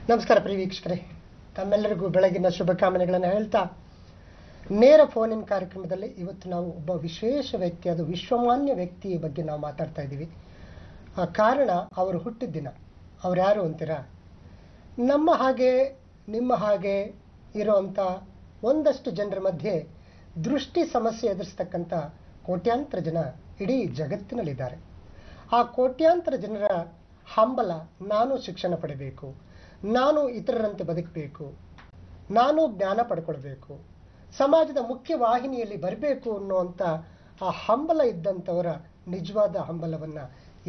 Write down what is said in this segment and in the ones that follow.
ನಮಸ್ಕಾರ ಪ್ರಿಯ ವೀಕ್ಷಕರೇ, ತಮ್ಮೆಲ್ಲರಿಗೂ ಬೆಳಗಿನ ಶುಭಕಾಮನೆಗಳನ್ನು ಹೇಳ್ತಾ ನೇರ ಫೋನ್ ಇನ್ ಕಾರ್ಯಕ್ರಮದಲ್ಲಿ ಇವತ್ತು ನಾವು ಒಬ್ಬ ವಿಶೇಷ ವ್ಯಕ್ತಿ, ಅದು ವಿಶ್ವಮಾನ್ಯ ವ್ಯಕ್ತಿಯ ಬಗ್ಗೆ ನಾವು ಮಾತಾಡ್ತಾ ಇದ್ದೀವಿ. ಕಾರಣ ಅವರು ಹುಟ್ಟಿದ ದಿನ. ಅವ್ರು ಯಾರು ಅಂತೀರಾ? ನಮ್ಮ ಹಾಗೆ ನಿಮ್ಮ ಹಾಗೆ ಇರೋವಂಥ ಒಂದಷ್ಟು ಜನರ ಮಧ್ಯೆ ದೃಷ್ಟಿ ಸಮಸ್ಯೆ ಎದುರಿಸ್ತಕ್ಕಂಥ ಕೋಟ್ಯಾಂತರ ಜನ ಇಡೀ ಜಗತ್ತಿನಲ್ಲಿದ್ದಾರೆ. ಆ ಕೋಟ್ಯಾಂತರ ಜನರ ಹಂಬಲ, ನಾನು ಶಿಕ್ಷಣ ಪಡೆಯಬೇಕು, ನಾನು ಇತರರಂತೆ ಬದುಕಬೇಕು, ನಾನು ಜ್ಞಾನ ಪಡ್ಕೊಳ್ಬೇಕು, ಸಮಾಜದ ಮುಖ್ಯ ವಾಹಿನಿಯಲ್ಲಿ ಬರಬೇಕು ಅನ್ನುವಂಥ ಆ ಹಂಬಲ ಇದ್ದಂಥವರ ನಿಜವಾದ ಹಂಬಲವನ್ನು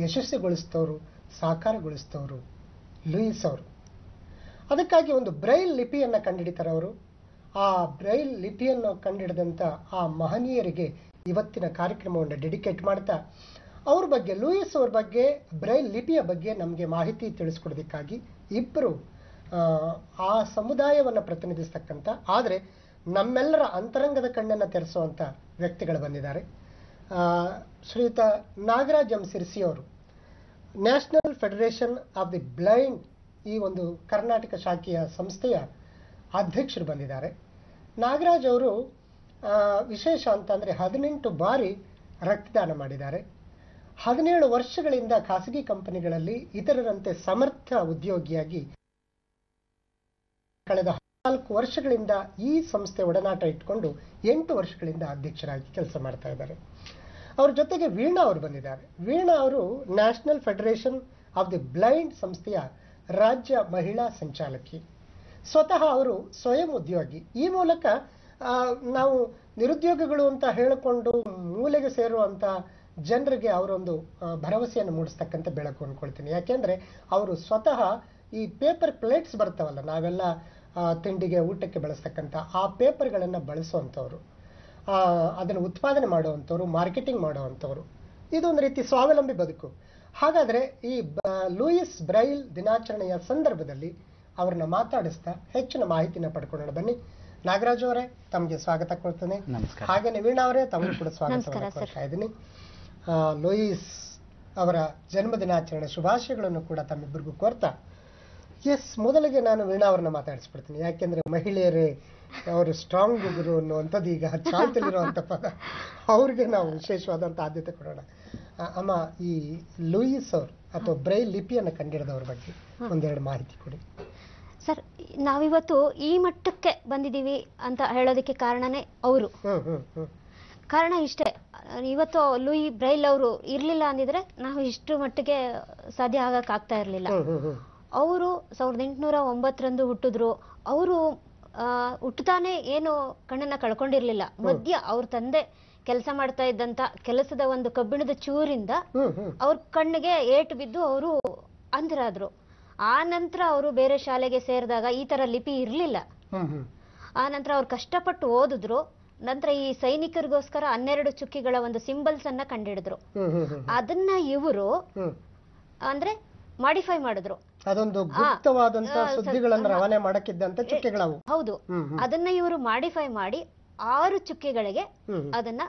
ಯಶಸ್ವಿಗೊಳಿಸಿದವರು, ಸಾಕಾರಗೊಳಿಸಿದವರು ಲೂಯಿಸ್ ಅವರು. ಅದಕ್ಕಾಗಿ ಒಂದು ಬ್ರೈಲ್ ಲಿಪಿಯನ್ನು ಕಂಡುಹಿಡಿತಾರೆ ಅವರು. ಆ ಬ್ರೈಲ್ ಲಿಪಿಯನ್ನು ಕಂಡುಹಿಡಿದಂಥ ಆ ಮಹನೀಯರಿಗೆ ಇವತ್ತಿನ ಕಾರ್ಯಕ್ರಮವನ್ನು ಡೆಡಿಕೇಟ್ ಮಾಡ್ತಾ ಅವ್ರ ಬಗ್ಗೆ, ಲೂಯಿಸ್ ಅವ್ರ ಬಗ್ಗೆ, ಬ್ರೈಲ್ ಲಿಪಿಯ ಬಗ್ಗೆ ನಮಗೆ ಮಾಹಿತಿ ತಿಳಿಸ್ಕೊಡೋದಕ್ಕಾಗಿ ಇಬ್ಬರು ಆ ಸಮುದಾಯವನ್ನು ಪ್ರತಿನಿಧಿಸ್ತಕ್ಕಂಥ, ಆದರೆ ನಮ್ಮೆಲ್ಲರ ಅಂತರಂಗದ ಕಣ್ಣನ್ನು ತೆರೆಸುವಂಥ ವ್ಯಕ್ತಿಗಳು ಬಂದಿದ್ದಾರೆ. ಶ್ರೀಯುತ ನಾಗರಾಜ್ ಎಂ ಸಿರ್ಸಿ ಅವರು national federation of the blind, ಈ ಒಂದು ಕರ್ನಾಟಕ ಶಾಖೆಯ ಸಂಸ್ಥೆಯ ಅಧ್ಯಕ್ಷರು ಬಂದಿದ್ದಾರೆ. ನಾಗರಾಜ್ ಅವರು ವಿಶೇಷ ಅಂತಂದರೆ 18 ಬಾರಿ ರಕ್ತದಾನ ಮಾಡಿದ್ದಾರೆ. 17 ವರ್ಷಗಳಿಂದ ಖಾಸಗಿ ಕಂಪನಿಗಳಲ್ಲಿ ಇತರರಂತೆ ಸಮರ್ಥ ಉದ್ಯೋಗಿಯಾಗಿ ಕಳೆದ 14 ವರ್ಷಗಳಿಂದ ಈ ಸಂಸ್ಥೆ ಒಡನಾಟ ಇಟ್ಕೊಂಡು 8 ವರ್ಷಗಳಿಂದ ಅಧ್ಯಕ್ಷರಾಗಿ ಕೆಲಸ ಮಾಡ್ತಾ ಇದ್ದಾರೆ. ಅವ್ರ ಜೊತೆಗೆ ವೀಣಾ ಅವರು ಬಂದಿದ್ದಾರೆ. ವೀಣಾ ಅವರು national federation of the blind ಸಂಸ್ಥೆಯ ರಾಜ್ಯ ಮಹಿಳಾ ಸಂಚಾಲಕಿ. ಸ್ವತಃ ಅವರು ಸ್ವಯಂ ಉದ್ಯೋಗಿ. ಈ ಮೂಲಕ ನಾವು ನಿರುದ್ಯೋಗಿಗಳು ಅಂತ ಹೇಳಿಕೊಂಡು ಮೂಲೆಗೆ ಸೇರುವಂಥ ಜನರಿಗೆ ಅವರೊಂದು ಭರವಸೆಯನ್ನು ಮೂಡಿಸ್ತಕ್ಕಂಥ ಬೆಳಕು ಅಂದ್ಕೊಳ್ತೀನಿ. ಯಾಕೆಂದರೆ ಅವರು ಸ್ವತಃ ಈ ಪೇಪರ್ ಪ್ಲೇಟ್ಸ್ ಬರ್ತಾವಲ್ಲ, ನಾವೆಲ್ಲ ತಿಂಡಿಗೆ ಊಟಕ್ಕೆ ಬಳಸ್ತಕ್ಕಂಥ ಆ ಪೇಪರ್ಗಳನ್ನು ಬಳಸುವಂಥವ್ರು, ಅದನ್ನು ಉತ್ಪಾದನೆ ಮಾಡುವಂಥವ್ರು, ಮಾರ್ಕೆಟಿಂಗ್ ಮಾಡುವಂಥವ್ರು. ಇದೊಂದು ರೀತಿ ಸ್ವಾವಲಂಬಿ ಬದುಕು. ಹಾಗಾದರೆ ಈ ಲೂಯಿಸ್ ಬ್ರೈಲ್ ದಿನಾಚರಣೆಯ ಸಂದರ್ಭದಲ್ಲಿ ಅವ್ರನ್ನ ಮಾತಾಡಿಸ್ತಾ ಹೆಚ್ಚಿನ ಮಾಹಿತಿನ ಪಡ್ಕೊಳ್ಳೋಣ. ಬನ್ನಿ. ನಾಗರಾಜ್ ಅವರೇ, ತಮಗೆ ಸ್ವಾಗತ ಕೊಡ್ತೇನೆ. ಹಾಗೇನೆ ವೀಣಾ ಅವರೇ, ತಮಗೆ ಕೂಡ ಸ್ವಾಗತ ಕೊಡ್ತಾ ಇದ್ದೀನಿ. ಲೂಯಿಸ್ ಅವರ ಜನ್ಮ ದಿನಾಚರಣೆ ಶುಭಾಶಯಗಳನ್ನು ಕೂಡ ತಮ್ಮಿಬ್ಬರಿಗೂ ಕೋರ್ತಾ, ಮೊದಲಿಗೆ ನಾನು ವೀಣಾ ಅವ್ರನ್ನ ಮಾತಾಡಿಸ್ಬಿಡ್ತೀನಿ. ಯಾಕೆಂದ್ರೆ ಮಹಿಳೆಯರೇ ಅವರು ಸ್ಟ್ರಾಂಗ್ ಗುರು ಅನ್ನುವಂಥದ್ದು ಈಗ ಚಾಲ್ತಿಲಿರುವಂಥ ಪದ. ಅವ್ರಿಗೆ ನಾವು ವಿಶೇಷವಾದಂಥ ಆದ್ಯತೆ ಕೊಡೋಣ. ಅಮ್ಮ, ಈ ಲೂಯಿಸ್ ಅವರು ಅಥವಾ ಬ್ರೈಲ್ ಲಿಪಿಯನ್ನು ಕಂಡಿಡಿದವ್ರ ಬಗ್ಗೆ ಒಂದೆರಡು ಮಾಹಿತಿ ಕೊಡಿ. ಸರ್, ನಾವಿವತ್ತು ಈ ಮಟ್ಟಕ್ಕೆ ಬಂದಿದ್ದೀವಿ ಅಂತ ಹೇಳೋದಕ್ಕೆ ಕಾರಣನೇ ಅವರು. ಕಾರಣ ಇಷ್ಟೇ, ಇವತ್ತು ಲೂಯಿ ಬ್ರೈಲ್ ಅವರು ಇರ್ಲಿಲ್ಲ ಅಂದಿದ್ರೆ ನಾವು ಇಷ್ಟು ಮಟ್ಟಿಗೆ ಸಾಧ್ಯ ಆಗಕ್ ಆಗ್ತಾ ಇರ್ಲಿಲ್ಲ. ಅವರು 1809 ಹುಟ್ಟಿದ್ರು. ಅವರು ಹುಟ್ಟುತ್ತಾನೆ ಏನು ಕಣ್ಣನ್ನ ಕಳ್ಕೊಂಡಿರ್ಲಿಲ್ಲ. ಮಧ್ಯ ಅವ್ರ ತಂದೆ ಕೆಲಸ ಮಾಡ್ತಾ ಇದ್ದಂತ ಕೆಲಸದ ಒಂದು ಕಬ್ಬಿಣದ ಚೂರಿಂದ ಅವ್ರ ಕಣ್ಣಿಗೆ ಏಟು ಬಿದ್ದು ಅವರು ಅಂಧರಾದ್ರು. ಆ ನಂತರ ಅವರು ಬೇರೆ ಶಾಲೆಗೆ ಸೇರಿದಾಗ ಈ ತರ ಲಿಪಿ ಇರ್ಲಿಲ್ಲ. ಆ ನಂತರ ಅವ್ರು ಕಷ್ಟಪಟ್ಟು ಓದಿದ್ರು. ನಂತರ ಈ ಸೈನಿಕರಿಗೋಸ್ಕರ 12 ಚುಕ್ಕಿಗಳ ಒಂದು ಸಿಂಬಲ್ಸ್ ಅನ್ನ ಕಂಡಿಡಿದ್ರು. ಅದನ್ನ ಇವರು ಅಂದ್ರೆ ಮಾಡಿಫೈ ಮಾಡಿದ್ರು. ಅದೊಂದು ಗುಪ್ತವಾದಂತ ಸುದ್ದಿಗಳನ್ನು ರವಾನೆ ಮಾಡಕ್ಕಿದ್ದಂತ ಚುಕ್ಕೆಗಳವು. ಹೌದು, ಅದನ್ನ ಇವರು ಮಾಡಿಫೈ ಮಾಡಿ 6 ಚುಕ್ಕೆಗಳಿಗೆ ಅದನ್ನ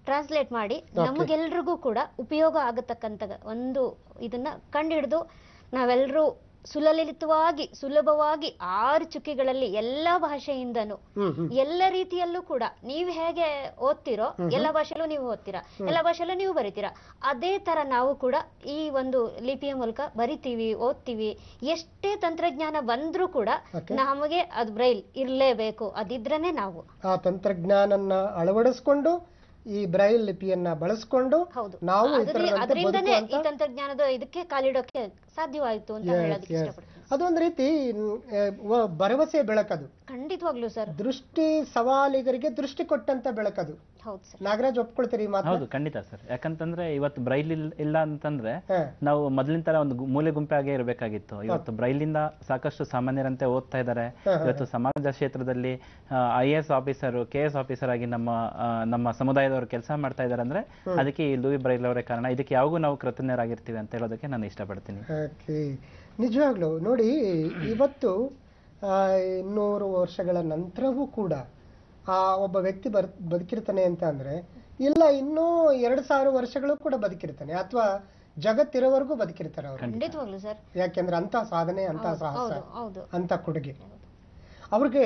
ಟ್ರಾನ್ಸ್ಲೇಟ್ ಮಾಡಿ ನಮಗೆಲ್ರಿಗೂ ಕೂಡ ಉಪಯೋಗ ಆಗತಕ್ಕಂತ ಒಂದು ಇದನ್ನ ಕಂಡುಹಿಡಿದು ನಾವೆಲ್ಲರೂ ಸುಲಭವಾಗಿ 6 ಚುಕ್ಕಿಗಳಲ್ಲಿ ಎಲ್ಲ ಭಾಷೆಯಿಂದನೂ ಎಲ್ಲ ರೀತಿಯಲ್ಲೂ ಕೂಡ ನೀವು ಹೇಗೆ ಓದ್ತಿರೋ ಎಲ್ಲ ಭಾಷೆಯಲ್ಲೂ ನೀವು ಓದ್ತೀರಾ, ಎಲ್ಲ ಭಾಷೆಯಲ್ಲೂ ನೀವು ಬರಿತೀರಾ, ಅದೇ ತರ ನಾವು ಕೂಡ ಈ ಒಂದು ಲಿಪಿಯ ಮೂಲಕ ಬರಿತೀವಿ, ಓದ್ತೀವಿ. ಎಷ್ಟೇ ತಂತ್ರಜ್ಞಾನ ಬಂದ್ರೂ ಕೂಡ ನಮಗೆ ಅದು ಬ್ರೈಲ್ ಇರ್ಲೇಬೇಕು. ಅದಿದ್ರೇನೆ ನಾವು ಆ ತಂತ್ರಜ್ಞಾನನ್ನ ಅಳವಡಿಸ್ಕೊಂಡು ಈ ಬ್ರೈಲ್ ಲಿಪಿಯನ್ನ ಬಳಸ್ಕೊಂಡು ನಾವು ಅದರಿಂದನೇ ಈ ತಂತ್ರಜ್ಞಾನದ ಇದಕ್ಕೆ ಕಾಲಿಡೋಕೆ ಸಾಧ್ಯವಾಯಿತು ಅಂತ ಹೇಳೋದಕ್ಕೆ ಇಷ್ಟಪಡ್ತೀನಿ. ಅದೊಂದು ರೀತಿ ಭರವಸೆ ಬೆಳಕದು. ಖಂಡಿತವಾಗ್ಲೂ ಸರ್. ದೃಷ್ಟಿ ಸವಾಲಿಗರಿಗೆ ದೃಷ್ಟಿ ಕೊಟ್ಟಂತ ಬೆಳಕದು. ನಾಗರಾಜ್, ಒಪ್ಕೊಳ್ತೀರಿ? ಹೌದು, ಖಂಡಿತ ಸರ್. ಯಾಕಂತಂದ್ರೆ ಇವತ್ತು ಬ್ರೈಲ್ ಇಲ್ಲ ಅಂತಂದ್ರೆ ನಾವು ಮೊದಲಿನ ತರ ಒಂದು ಮೂಲೆ ಗುಂಪಾಗೆ ಇರಬೇಕಾಗಿತ್ತು. ಇವತ್ತು ಬ್ರೈಲ್ ಇಂದ ಸಾಕಷ್ಟು ಸಾಮಾನ್ಯರಂತೆ ಓದ್ತಾ ಇದ್ದಾರೆ. ಇವತ್ತು ಸಮಾಜ ಕ್ಷೇತ್ರದಲ್ಲಿ IAS ಆಫೀಸರ್, KS ಆಫೀಸರ್ ಆಗಿ ನಮ್ಮ ಸಮುದಾಯದವರು ಕೆಲಸ ಮಾಡ್ತಾ ಇದ್ದಾರೆ. ಅಂದ್ರೆ ಅದಕ್ಕೆ ಈ ಲೂಯಿ ಬ್ರೈಲ್ ಅವರೇ ಕಾರಣ. ಇದಕ್ಕೆ ಯಾವಾಗೂ ನಾವು ಕೃತಜ್ಞರಾಗಿರ್ತೀವಿ ಅಂತ ಹೇಳೋದಕ್ಕೆ ನಾನು ಇಷ್ಟಪಡ್ತೀನಿ. ನಿಜವಾಗ್ಲೂ ನೋಡಿ, ಇವತ್ತು 200 ವರ್ಷಗಳ ನಂತರವೂ ಕೂಡ ಆ ಒಬ್ಬ ವ್ಯಕ್ತಿ ಬದುಕಿರ್ತಾನೆ ಅಂತ ಅಂದ್ರೆ, ಇಲ್ಲ ಇನ್ನೂ 2000 ವರ್ಷಗಳು ಕೂಡ ಬದುಕಿರ್ತಾನೆ, ಅಥವಾ ಜಗತ್ತಿರೋವರೆಗೂ ಬದುಕಿರ್ತಾರೆ ಅವರು. ಖಂಡಿತವಾಗ್ಲು ಸರ್. ಯಾಕೆಂದ್ರೆ ಅಂತ ಸಾಧನೆ, ಅಂತ ಸಾಹಸ, ಹೌದು. ಅಂತ ಕೊಡುಗೆ. ಅವ್ರಿಗೆ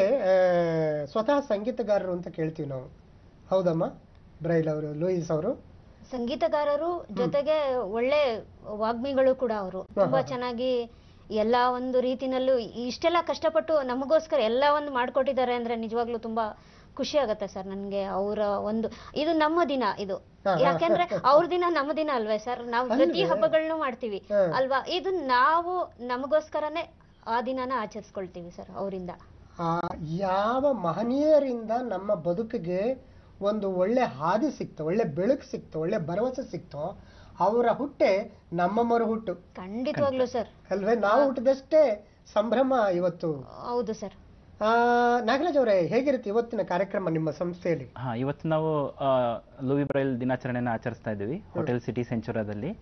ಸ್ವತಃ ಸಂಗೀತಗಾರರು ಅಂತ ಕೇಳ್ತೀವಿ ನಾವು. ಹೌದಮ್ಮ? ಬ್ರೈಲ್ ಅವರು, ಲೂಯಿಸ್ ಅವರು ಸಂಗೀತಗಾರರು, ಜೊತೆಗೆ ಒಳ್ಳೆ ವಾಗ್ಮಿಗಳು ಕೂಡ ಅವರು. ತುಂಬಾ ಚೆನ್ನಾಗಿ ಎಲ್ಲಾ ಒಂದು ರೀತಿನಲ್ಲೂ ಇಷ್ಟೆಲ್ಲ ಕಷ್ಟಪಟ್ಟು ನಮಗೋಸ್ಕರ ಎಲ್ಲ ಒಂದು ಮಾಡ್ಕೊಟ್ಟಿದ್ದಾರೆ ಅಂದ್ರೆ ನಿಜವಾಗ್ಲೂ ತುಂಬಾ ಖುಷಿ ಆಗತ್ತೆ ಸರ್ ನನ್ಗೆ. ಅವರ ಒಂದು ಇದು ನಮ್ಮ ದಿನ ಇದು, ಯಾಕೆಂದ್ರೆ ಅವ್ರ ದಿನ ನಮ್ಮ ದಿನ ಅಲ್ವೇ ಸರ್? ನಾವು ಪ್ರತಿ ಹಬ್ಬಗಳನ್ನೂ ಮಾಡ್ತೀವಿ ಅಲ್ವಾ? ಇದು ನಾವು ನಮಗೋಸ್ಕರನೇ ಆ ದಿನಾನ ಆಚರಿಸ್ಕೊಳ್ತೀವಿ ಸರ್. ಅವರಿಂದ ಯಾವ ಮಹನೀಯರಿಂದ ನಮ್ಮ ಬದುಕಿಗೆ ಒಂದು ಒಳ್ಳೆ ಹಾದಿ ಸಿಕ್ತೋ, ಒಳ್ಳೆ ಬೆಳಕು ಸಿಕ್ತೋ, ಒಳ್ಳೆ ಭರವಸೆ ಸಿಕ್ತೋ, ಅವರ ಹುಟ್ಟೆ ನಮ್ಮ ಮರು ಹುಟ್ಟು. ಖಂಡಿತವಾಗ್ಲು ಸರ್ ಅಲ್ವೇ? ನಾವು ಹುಟ್ಟಿದಷ್ಟೇ ಸಂಭ್ರಮ ಇವತ್ತು. ಹೌದು ಸರ್. ನಾಗರಾಜ್ ಅವರೇ, ಹೇಗಿರುತ್ತೆ ಇವತ್ತಿನ ಕಾರ್ಯಕ್ರಮ ನಿಮ್ಮ ಸಂಸ್ಥೆಯಲ್ಲಿ? ಇವತ್ತು ನಾವು ಲೂಯಿ ಬ್ರೈಲ್ ದಿನಾಚರಣೆಯನ್ನು ಆಚರಿಸ್ತಾ ಇದ್ದೀವಿ ಹೋಟೆಲ್ ಸಿಟಿ ಸೆಂಚುರಾದಲ್ಲಿ.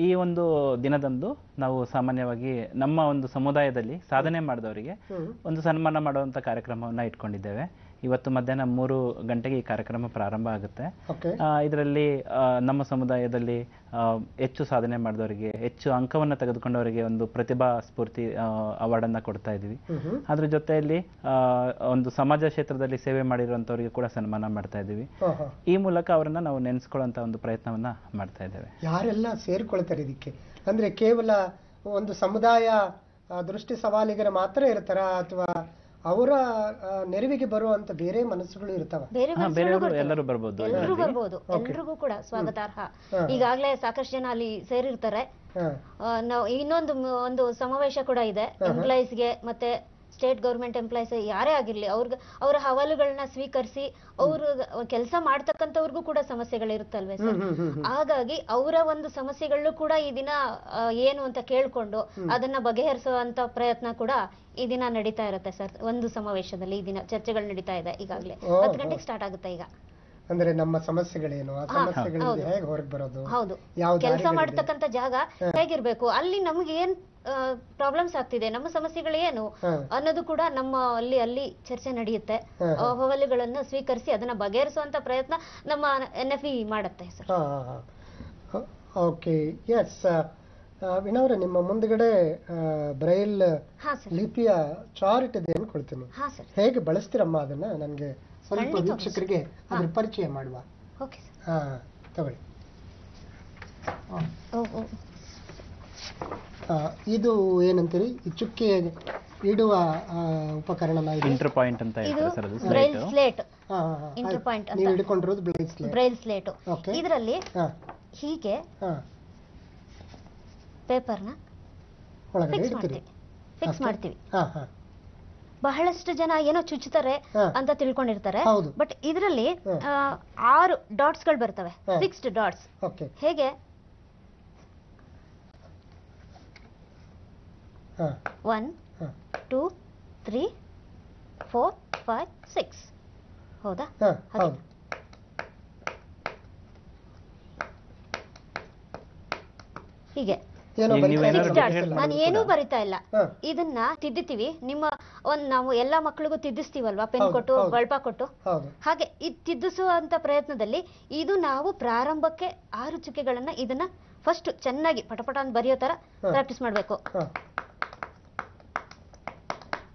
ಈ ಒಂದು ದಿನದಂದು ನಾವು ಸಾಮಾನ್ಯವಾಗಿ ನಮ್ಮ ಒಂದು ಸಮುದಾಯದಲ್ಲಿ ಸಾಧನೆ ಮಾಡಿದವರಿಗೆ ಒಂದು ಸನ್ಮಾನ ಮಾಡುವಂತ ಕಾರ್ಯಕ್ರಮವನ್ನ ಇಟ್ಕೊಂಡಿದ್ದೇವೆ. ಇವತ್ತು ಮಧ್ಯಾಹ್ನ 3 ಗಂಟೆಗೆ ಈ ಕಾರ್ಯಕ್ರಮ ಪ್ರಾರಂಭ ಆಗುತ್ತೆ. ಇದರಲ್ಲಿ ನಮ್ಮ ಸಮುದಾಯದಲ್ಲಿ ಹೆಚ್ಚು ಸಾಧನೆ ಮಾಡಿದವರಿಗೆ, ಹೆಚ್ಚು ಅಂಕವನ್ನು ತೆಗೆದುಕೊಂಡವರಿಗೆ ಒಂದು ಪ್ರತಿಭಾ ಸ್ಫೂರ್ತಿ ಅವಾರ್ಡ್ ಅನ್ನ ಕೊಡ್ತಾ ಇದ್ದೀವಿ. ಅದ್ರ ಜೊತೆಯಲ್ಲಿ ಒಂದು ಸಮಾಜ ಕ್ಷೇತ್ರದಲ್ಲಿ ಸೇವೆ ಮಾಡಿರುವಂತವರಿಗೆ ಕೂಡ ಸನ್ಮಾನ ಮಾಡ್ತಾ ಇದ್ದೀವಿ. ಈ ಮೂಲಕ ಅವರನ್ನ ನಾವು ನೆನೆಸ್ಕೊಳ್ಳುವಂತ ಒಂದು ಪ್ರಯತ್ನವನ್ನ ಮಾಡ್ತಾ ಇದ್ದೇವೆ. ಯಾರೆಲ್ಲ ಸೇರ್ಕೊಳ್ತಾರೆ ಇದಕ್ಕೆ? ಅಂದ್ರೆ ಕೇವಲ ಒಂದು ಸಮುದಾಯ ದೃಷ್ಟಿ ಸವಾಲಿಗರ ಮಾತ್ರ ಇರ್ತಾರ, ಅಥವಾ ಅವರ ನೆರವಿಗೆ ಬರುವಂತ ಬೇರೆ ಮನಸ್ಸುಗಳು ಇರ್ತಾವ? ಎಲ್ಲರೂ ಬರ್ಬೋದು. ಎಲ್ರಿಗೂ ಕೂಡ ಸ್ವಾಗತಾರ್ಹ. ಈಗಾಗಲೇ ಸಾಕಷ್ಟು ಜನ ಅಲ್ಲಿ ಸೇರಿರ್ತಾರೆ. ನಾವು ಇನ್ನೊಂದು ಒಂದು ಸಮಾವೇಶ ಕೂಡ ಇದೆ. ಎಂಪ್ಲಾಯೀಸ್ಗೆ ಮತ್ತೆ ಸ್ಟೇಟ್ ಗೌರ್ಮೆಂಟ್ ಎಂಪ್ಲಾಯೀಸ್ ಯಾರೇ ಆಗಿರ್ಲಿ, ಅವರ ಹವಾಲುಗಳನ್ನ ಸ್ವೀಕರಿಸಿ ಅವರು ಕೆಲಸ ಮಾಡ್ತಕ್ಕಂಥವ್ರಿಗೂ ಕೂಡ ಸಮಸ್ಯೆಗಳಿರುತ್ತಲ್ವೇ ಸರ್? ಹಾಗಾಗಿ ಅವರ ಒಂದು ಸಮಸ್ಯೆಗಳು ಕೂಡ ಈ ದಿನ ಏನು ಅಂತ ಕೇಳ್ಕೊಂಡು ಅದನ್ನ ಬಗೆಹರಿಸುವಂತ ಪ್ರಯತ್ನ ಕೂಡ ಈ ದಿನ ನಡೀತಾ ಇರುತ್ತೆ ಸರ್. ಒಂದು ಸಮಾವೇಶದಲ್ಲಿ ಈ ದಿನ ಚರ್ಚೆಗಳು ನಡೀತಾ ಇದೆ. ಈಗಾಗಲೇ 10 ಗಂಟೆಗೆ ಸ್ಟಾರ್ಟ್ ಆಗುತ್ತೆ ಈಗ. ಅಂದ್ರೆ ನಮ್ಮ ಸಮಸ್ಯೆಗಳೇನು, ಆ ಸಮಸ್ಯೆಗಳಿಂದ ಹೇಗೆ ಹೊರಗೆ ಬರೋದು, ಹೌದು, ಕೆಲಸ ಮಾಡ್ತಕ್ಕಂಥ ಜಾಗ ಹೇಗಿರ್ಬೇಕು, ಅಲ್ಲಿ ನಮ್ಗೆ ಏನ್ ಪ್ರಾಬ್ಲಮ್ಸ್ ಆಗ್ತಿದೆ, ನಮ್ಮ ಸಮಸ್ಯೆಗಳು ಏನು ಅನ್ನೋದು ಕೂಡ ನಮ್ಮ ಅಲ್ಲಿ ಚರ್ಚೆ ನಡೆಯುತ್ತೆ. ಅಹವಾಲುಗಳನ್ನ ಸ್ವೀಕರಿಸಿ ಅದನ್ನ ಬಗೆಹರಿಸುವಂತ ಪ್ರಯತ್ನ ನಮ್ಮ NFE ಮಾಡುತ್ತೆ ಸರ್. Okay, S. ವಿನವ್ರೆ, ನಿಮ್ಮ ಮುಂದ್ಗಡೆ ಬ್ರೈಲ್ ಲಿಪಿಯ ಚಾರ್ಟ್ ಇದೆ ಅನ್ಕೊಳ್ತೀನಿ. ಹೇಗೆ ಬಳಸ್ತೀರಮ್ಮ ಅದನ್ನ? ನನ್ಗೆ ಸ್ವಲ್ಪ ವೀಕ್ಷಕರಿಗೆ ಅದ್ರ ಪರಿಚಯ ಮಾಡುವ. ತಗೊಳ್ಳಿ. ಇದು ಏನಂತೀರಿ? ಈ ಚುಕ್ಕೆ ಇಡುವ ಉಪಕರಣ ಇಂಟರ್ ಪಾಯಿಂಟ್ ಅಂತ ಬ್ರೈಲ್ ಸ್ಲೇಟ್. ಇಂಟರ್ ಪಾಯಿಂಟ್ ನೀವು ಹಿಡ್ಕೊಂಡಿರೋದು ಬ್ರೈಲ್ ಸ್ಲೇಟ್. ಇದರಲ್ಲಿ ಹೀಗೆ ಪೇಪರ್ನ ಫಿಕ್ಸ್ ಮಾಡ್ತೀವಿ. ಬಹಳಷ್ಟು ಜನ ಏನೋ ಚುಚ್ಚುತ್ತಾರೆ ಅಂತ ತಿಳ್ಕೊಂಡಿರ್ತಾರೆ. ಬಟ್ ಇದರಲ್ಲಿ 6 ಡಾಟ್ಸ್ ಗಳು ಬರ್ತವೆ, ಫಿಕ್ಸ್ಡ್ ಡಾಟ್ಸ್. ಹೇಗೆ? 1 2 3 4 5 6. ಹೌದಾ? ಹೀಗೆ ನಾನು ಏನೂ ಬರಿತಾ ಇಲ್ಲ. ಇದನ್ನ ತಿದ್ದಿತೀವಿ. ನಾವು ಎಲ್ಲಾ ಮಕ್ಕಳಿಗೂ ತಿದ್ದಿಸ್ತೀವಲ್ವಾ, ಪೆನ್ ಕೊಟ್ಟು ಬಳಪ ಕೊಟ್ಟು. ಹಾಗೆ ಇದು ತಿದ್ದಿಸುವಂತ ಪ್ರಯತ್ನದಲ್ಲಿ ಇದು ನಾವು ಪ್ರಾರಂಭಕ್ಕೆ 6 ಚುಕ್ಕೆಗಳನ್ನ ಇದನ್ನ ಫಸ್ಟ್ ಚೆನ್ನಾಗಿ ಪಟಪಟ ಅಂತ ಬರೆಯೋ ತರ ಪ್ರಾಕ್ಟೀಸ್ ಮಾಡ್ಬೇಕು.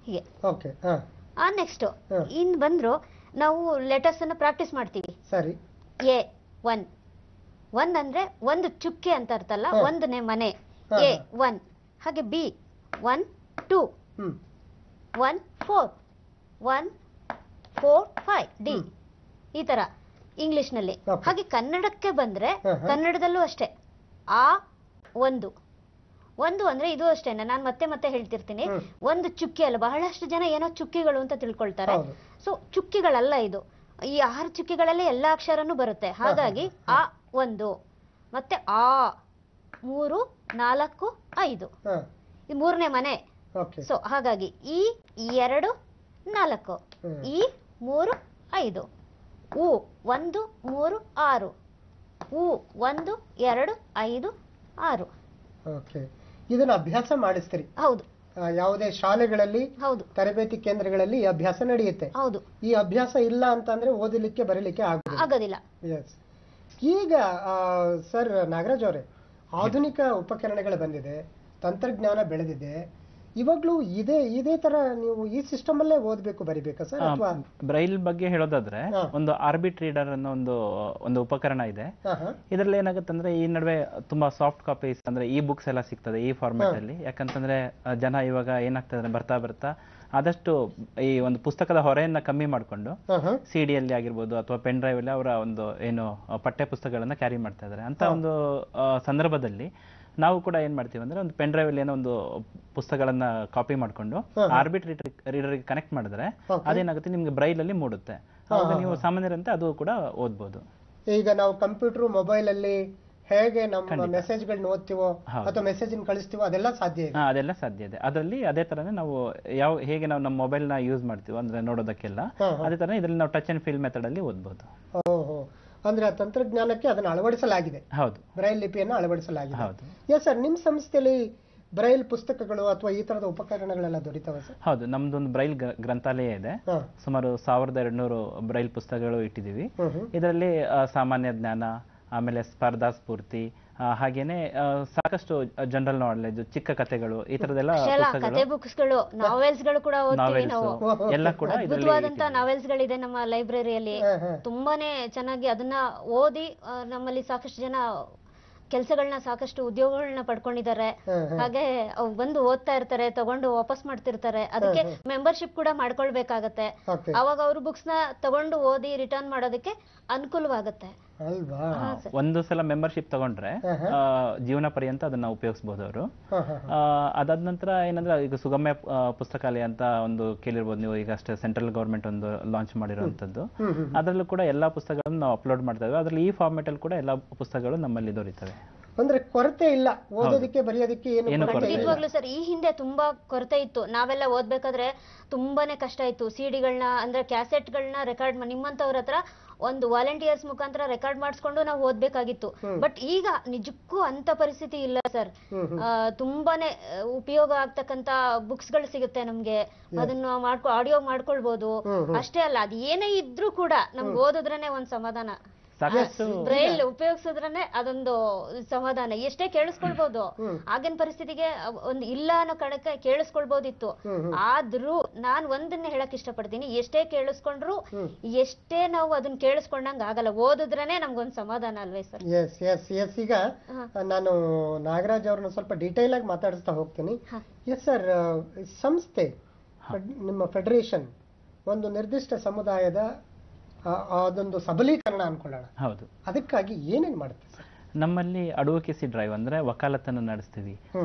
ಹೀಗೆ. ನೆಕ್ಸ್ಟ್ ಇನ್ ಬಂದ್ರು ನಾವು ಲೆಟರ್ಸ್ ಅನ್ನ ಪ್ರಾಕ್ಟೀಸ್ ಮಾಡ್ತೀವಿ. ಸರಿ. A1 ಅಂದ್ರೆ ಒಂದು ಚುಕ್ಕೆ ಅಂತ ಅರ್ಥಲ್ಲ, ಒಂದನೇ ಮನೆ. A1. ಹಾಗೆ B1 2 1 4 1 4 5 D. ಈ ತರ ಇಂಗ್ಲಿಷ್ ನಲ್ಲಿ. ಹಾಗೆ ಕನ್ನಡಕ್ಕೆ ಬಂದ್ರೆ ಕನ್ನಡದಲ್ಲೂ ಅಷ್ಟೇ A1 ಅಂದ್ರೆ ಇದು ಅಷ್ಟೇನೆ. ನಾನು ಮತ್ತೆ ಹೇಳ್ತಿರ್ತೀನಿ, ಒಂದು ಚುಕ್ಕಿ ಅಲ್ಲ. ಬಹಳಷ್ಟು ಜನ ಏನೋ ಚುಕ್ಕಿಗಳು ಅಂತ ತಿಳ್ಕೊಳ್ತಾರೆ. ಸೊ ಚುಕ್ಕಿಗಳಲ್ಲ ಇದು. ಈ 6 ಚುಕ್ಕಿಗಳಲ್ಲೇ ಎಲ್ಲಾ ಅಕ್ಷರನೂ ಬರುತ್ತೆ. ಹಾಗಾಗಿ A1 ಮತ್ತೆ A3 4 5 ಇದು 3ನೇ ಮನೆ. ಸೊ ಹಾಗಾಗಿ E2 4 E3 5 U1 3 6 U1 2 5 6. ಇದನ್ನ ಅಭ್ಯಾಸ ಮಾಡಿಸ್ತೀರಿ? ಹೌದು. ಯಾವುದೇ ಶಾಲೆಗಳಲ್ಲಿ, ತರಬೇತಿ ಕೇಂದ್ರಗಳಲ್ಲಿ ಈ ಅಭ್ಯಾಸ ನಡೆಯುತ್ತೆ. ಹೌದು. ಈ ಅಭ್ಯಾಸ ಇಲ್ಲ ಅಂತಂದ್ರೆ ಓದಲಿಕ್ಕೆ ಬರಲಿಕ್ಕೆ ಆಗೋದಿಲ್ಲ. ಎಸ್. ಈಗ ಸರ್ ನಾಗರಾಜ್ ಅವರೇ, ಆಧುನಿಕ ಉಪಕರಣಗಳು ಬಂದಿದೆ, ತಂತ್ರಜ್ಞಾನ ಬೆಳೆದಿದೆ, ಇವಾಗ್ಲೂ ಇದೇ ತರ ನೀವು ಈ ಸಿಸ್ಟಮ್ ಅಲ್ಲೇ ಓದ್ಬೇಕು ಬರಿಬೇಕಾ ಸರ್? ಅಥವಾ ಬ್ರೈಲ್ ಬಗ್ಗೆ ಹೇಳೋದಾದ್ರೆ ಒಂದು ಆರ್ಬಿಟ್ ರೀಡರ್ ಅನ್ನೋ ಒಂದು ಉಪಕರಣ ಇದೆ. ಇದರಲ್ಲಿ ಏನಾಗುತ್ತೆ ಅಂದ್ರೆ ಈ ನಡುವೆ ತುಂಬಾ ಸಾಫ್ಟ್ ಕಾಪೀಸ್ ಅಂದ್ರೆ ಈ ಬುಕ್ಸ್ ಎಲ್ಲ ಸಿಗ್ತದೆ ಈ ಫಾರ್ಮ್ಯಾಟ್ ಅಲ್ಲಿ. ಯಾಕಂತಂದ್ರೆ ಜನ ಇವಾಗ ಏನಾಗ್ತದೆ ಬರ್ತಾ ಆದಷ್ಟು ಈ ಒಂದು ಪುಸ್ತಕದ ಹೊರೆಯನ್ನ ಕಮ್ಮಿ ಮಾಡಿಕೊಂಡು CD ಅಲ್ಲಿ ಆಗಿರ್ಬೋದು ಅಥವಾ ಪೆನ್ ಡ್ರೈವ್ ಅಲ್ಲಿ ಅವರ ಒಂದು ಏನು ಪಠ್ಯ ಪುಸ್ತಕಗಳನ್ನ ಕ್ಯಾರಿ ಮಾಡ್ತಾ ಇದ್ದಾರೆ ಅಂತ ಒಂದು ಸಂದರ್ಭದಲ್ಲಿ ನಾವು ಕೂಡ ಏನ್ ಮಾಡ್ತೀವಿ ಅಂದ್ರೆ ಒಂದು ಪೆನ್ ಡ್ರೈವ್ ಅಲ್ಲಿ ಏನೋ ಒಂದು ಪುಸ್ತಕಗಳನ್ನ ಕಾಪಿ ಮಾಡ್ಕೊಂಡು ಆರ್ಬಿಟ್ ರೀಡರ್ ಕನೆಕ್ಟ್ ಮಾಡಿದ್ರೆ ಅದೇನಾಗುತ್ತೆ ನಿಮ್ಗೆ ಬ್ರೈಲ್ ಅಲ್ಲಿ ಮೂಡುತ್ತೆ. ಅವಾಗ ನೀವು ಸಾಮಾನ್ಯರಂತೆ ಅದು ಕೂಡ ಓದ್ಬೋದು. ಈಗ ನಾವು ಕಂಪ್ಯೂಟರ್ ಮೊಬೈಲ್ ಅಲ್ಲಿ ಹೇಗೆ ನಮ್ಮ ಮೆಸೇಜ್ಗಳನ್ನ ಓದ್ತೀವೋ ಅಥವಾ ಮೆಸೇಜ್ ಕಳಿಸ್ತೀವೋ ಅದೆಲ್ಲ ಸಾಧ್ಯ ಇದೆ. ಅದೆಲ್ಲ ಸಾಧ್ಯ ಇದೆ. ಅದರಲ್ಲಿ ಅದೇ ತರನೇ ನಾವು ಹೇಗೆ ನಾವು ನಮ್ಮ ಮೊಬೈಲ್ ನ ಯೂಸ್ ಮಾಡ್ತೀವೋ ಅಂದ್ರೆ ನೋಡೋದಕ್ಕೆಲ್ಲ ಅದೇ ತರ ಇದರಲ್ಲಿ ನಾವು ಟಚ್ ಅಂಡ್ ಫೀಲ್ ಮೆಥಡ್ ಅಲ್ಲಿ ಓದ್ಬೋದು. ಅಂದ್ರೆ ಆ ತಂತ್ರಜ್ಞಾನಕ್ಕೆ ಅದನ್ನು ಅಳವಡಿಸಲಾಗಿದೆ. ಹೌದು, ಬ್ರೈಲ್ ಲಿಪಿಯನ್ನು ಅಳವಡಿಸಲಾಗಿದೆ. ಹೌದು. ಎಸ್ ಸರ್, ನಿಮ್ಮ ಸಂಸ್ಥೆಯಲ್ಲಿ ಬ್ರೈಲ್ ಪುಸ್ತಕಗಳು ಅಥವಾ ಈ ತರದ ಉಪಕರಣಗಳೆಲ್ಲ ದೊರೀತವೆ ಸರ್? ಹೌದು, ನಮ್ದೊಂದು ಬ್ರೈಲ್ ಗ್ರಂಥಾಲಯ ಇದೆ. ಸುಮಾರು 1200 ಬ್ರೈಲ್ ಪುಸ್ತಕಗಳು ಇಟ್ಟಿದ್ದೀವಿ. ಇದರಲ್ಲಿ ಸಾಮಾನ್ಯ ಜ್ಞಾನ, ಆಮೇಲೆ ಸ್ಪರ್ಧಾ ಸ್ಫೂರ್ತಿ, ಹಾಗೇನೆ ಸಾಕಷ್ಟು ಜನರಲ್ ನಾಲೆಜ್, ಚಿಕ್ಕ ಕಥೆಗಳು, ಈ ತರದೆಲ್ಲ ಬುಕ್ಸ್ಗಳು, ನಾವೆಲ್ಸ್ಗಳು ಕೂಡ ಓದ್ತೀವಿ ನಾವು. ಎಲ್ಲ ಕೂಡ ಅದ್ಭುತವಾದಂತ ನಾವೆಲ್ಸ್ ಗಳಿದೆ ನಮ್ಮ ಲೈಬ್ರರಿಯಲ್ಲಿ. ತುಂಬಾನೇ ಚೆನ್ನಾಗಿ ಅದನ್ನ ಓದಿ ನಮ್ಮಲ್ಲಿ ಸಾಕಷ್ಟು ಜನ ಕೆಲಸಗಳನ್ನ, ಸಾಕಷ್ಟು ಉದ್ಯೋಗಗಳನ್ನ ಪಡ್ಕೊಂಡಿದ್ದಾರೆ. ಹಾಗೆ ಬಂದು ಓದ್ತಾ ಇರ್ತಾರೆ, ತಗೊಂಡು ವಾಪಸ್ ಮಾಡ್ತಿರ್ತಾರೆ. ಅದಕ್ಕೆ ಮೆಂಬರ್ಶಿಪ್ ಕೂಡ ಮಾಡ್ಕೊಳ್ಬೇಕಾಗತ್ತೆ. ಅವಾಗ ಅವ್ರ ಬುಕ್ಸ್ ನ ತಗೊಂಡು ಓದಿ ರಿಟರ್ನ್ ಮಾಡೋದಕ್ಕೆ ಅನುಕೂಲವಾಗುತ್ತೆ. ಒಂದು ಸಲ ಮೆಂಬರ್ಶಿಪ್ ತಗೊಂಡ್ರೆ ಜೀವನ ಪರ್ಯಂತ ಅದನ್ನ ಉಪಯೋಗಿಸಬಹುದು ಅವರು. ಅದಾದ ನಂತರ ಏನಂದ್ರೆ ಈಗ ಸುಗಮ್ಯ ಪುಸ್ತಕಾಲಯ ಅಂತ ಒಂದು ಕೇಳಿರ್ಬೋದು ನೀವು, ಈಗ ಅಷ್ಟೇ ಸೆಂಟ್ರಲ್ ಗವರ್ಮೆಂಟ್ ಒಂದು ಲಾಂಚ್ ಮಾಡಿರುವಂತದ್ದು. ಅದರಲ್ಲೂ ಕೂಡ ಎಲ್ಲಾ ಪುಸ್ತಕಗಳನ್ನು ನಾವು ಅಪ್ಲೋಡ್ ಮಾಡ್ತಾ ಇದ್ದೇವೆ. ಅದರಲ್ಲಿ ಈ ಫಾರ್ಮೆಟ್ ಅಲ್ಲಿ ಕೂಡ ಎಲ್ಲಾ ಪುಸ್ತಕಗಳು ನಮ್ಮಲ್ಲಿ ದೊರೀತವೆ. ಅಂದ್ರೆ ಕೊರತೆ ಇಲ್ಲ, ಓದೋದಕ್ಕೆ ಬರೆಯೋದಕ್ಕೆ ಏನು ಖಂಡಿತವಾಗ್ಲೂ ಸರ್. ಈ ಹಿಂದೆ ತುಂಬಾ ಕೊರತೆ ಇತ್ತು. ನಾವೆಲ್ಲ ಓದ್ಬೇಕಾದ್ರೆ ತುಂಬಾನೇ ಕಷ್ಟ ಇತ್ತು. ಸಿಡಿಗಳನ್ನ ಅಂದ್ರೆ ಕ್ಯಾಸೆಟ್ಗಳನ್ನ ರೆಕಾರ್ಡ್ ನಿಮ್ಮಂತವ್ರ ಹತ್ರ ಒಂದು ವಾಲಂಟಿಯರ್ಸ್ ಮುಖಾಂತರ ರೆಕಾರ್ಡ್ ಮಾಡಿಸ್ಕೊಂಡು ನಾವು ಓದ್ಬೇಕಾಗಿತ್ತು. ಬಟ್ ಈಗ ನಿಜಕ್ಕೂ ಅಂತ ಪರಿಸ್ಥಿತಿ ಇಲ್ಲ ಸರ್. ತುಂಬಾನೇ ಉಪಯೋಗ ಆಗ್ತಕ್ಕಂತ ಬುಕ್ಸ್ ಗಳು ಸಿಗುತ್ತೆ ನಮ್ಗೆ. ಅದನ್ನ ಆಡಿಯೋ ಮಾಡ್ಕೊಳ್ಬಹುದು. ಅಷ್ಟೇ ಅಲ್ಲ, ಅದ್ ಏನೇ ಇದ್ರೂ ಕೂಡ ನಮ್ಗೆ ಓದಿದ್ರೇನೆ ಒಂದ್ ಸಮಾಧಾನ. ಬ್ರೈಲ್ ಉಪಯೋಗಿಸಿದ್ರೇನೆ ಅದೊಂದು ಸಮಾಧಾನ. ಎಷ್ಟೇ ಕೇಳಿಸ್ಕೊಳ್ಬಹುದು. ಆಗಿನ ಪರಿಸ್ಥಿತಿಗೆ ಒಂದು ಇಲ್ಲ ಅನ್ನೋ ಕಣಕ್ಕೆ ಕೇಳಿಸ್ಕೊಳ್ಬಹುದಿತ್ತು. ಆದ್ರೂ ನಾನ್ ಒಂದನ್ನ ಹೇಳಕ್ ಇಷ್ಟಪಡ್ತೀನಿ, ಎಷ್ಟೇ ಕೇಳಿಸ್ಕೊಂಡ್ರು, ಎಷ್ಟೇ ನಾವು ಅದನ್ನ ಕೇಳಿಸ್ಕೊಂಡಂಗ ಆಗಲ್ಲ. ಓದಿದ್ರೇನೆ ನಮ್ಗೊಂದ್ ಸಮಾಧಾನ ಅಲ್ವೇ ಸರ್? S S S. ಈಗ ನಾನು ನಾಗರಾಜ್ ಅವ್ರನ್ನ ಸ್ವಲ್ಪ ಡೀಟೇಲ್ ಆಗಿ ಮಾತಾಡಿಸ್ತಾ ಹೋಗ್ತೀನಿ. ಎಸ್ ಸರ್, ಸಂಸ್ಥೆ, ನಿಮ್ಮ ಫೆಡರೇಷನ್ ಒಂದು ನಿರ್ದಿಷ್ಟ ಸಮುದಾಯದ ಅದೊಂದು ಸಬಲೀಕರಣ ಅನ್ಕೊಳ್ಳೋಣ. ಹೌದು. ಅದಕ್ಕಾಗಿ ಏನೇನ್ ಮಾಡುತ್ತೆ ಸರ್? ನಮ್ಮಲ್ಲಿ ಅಡ್ವೊಕೇಸಿ ಡ್ರೈವ್ ಅಂದ್ರೆ ವಕಾಲತ್ತನ್ನು ನಡೆಸ್ತೀವಿ.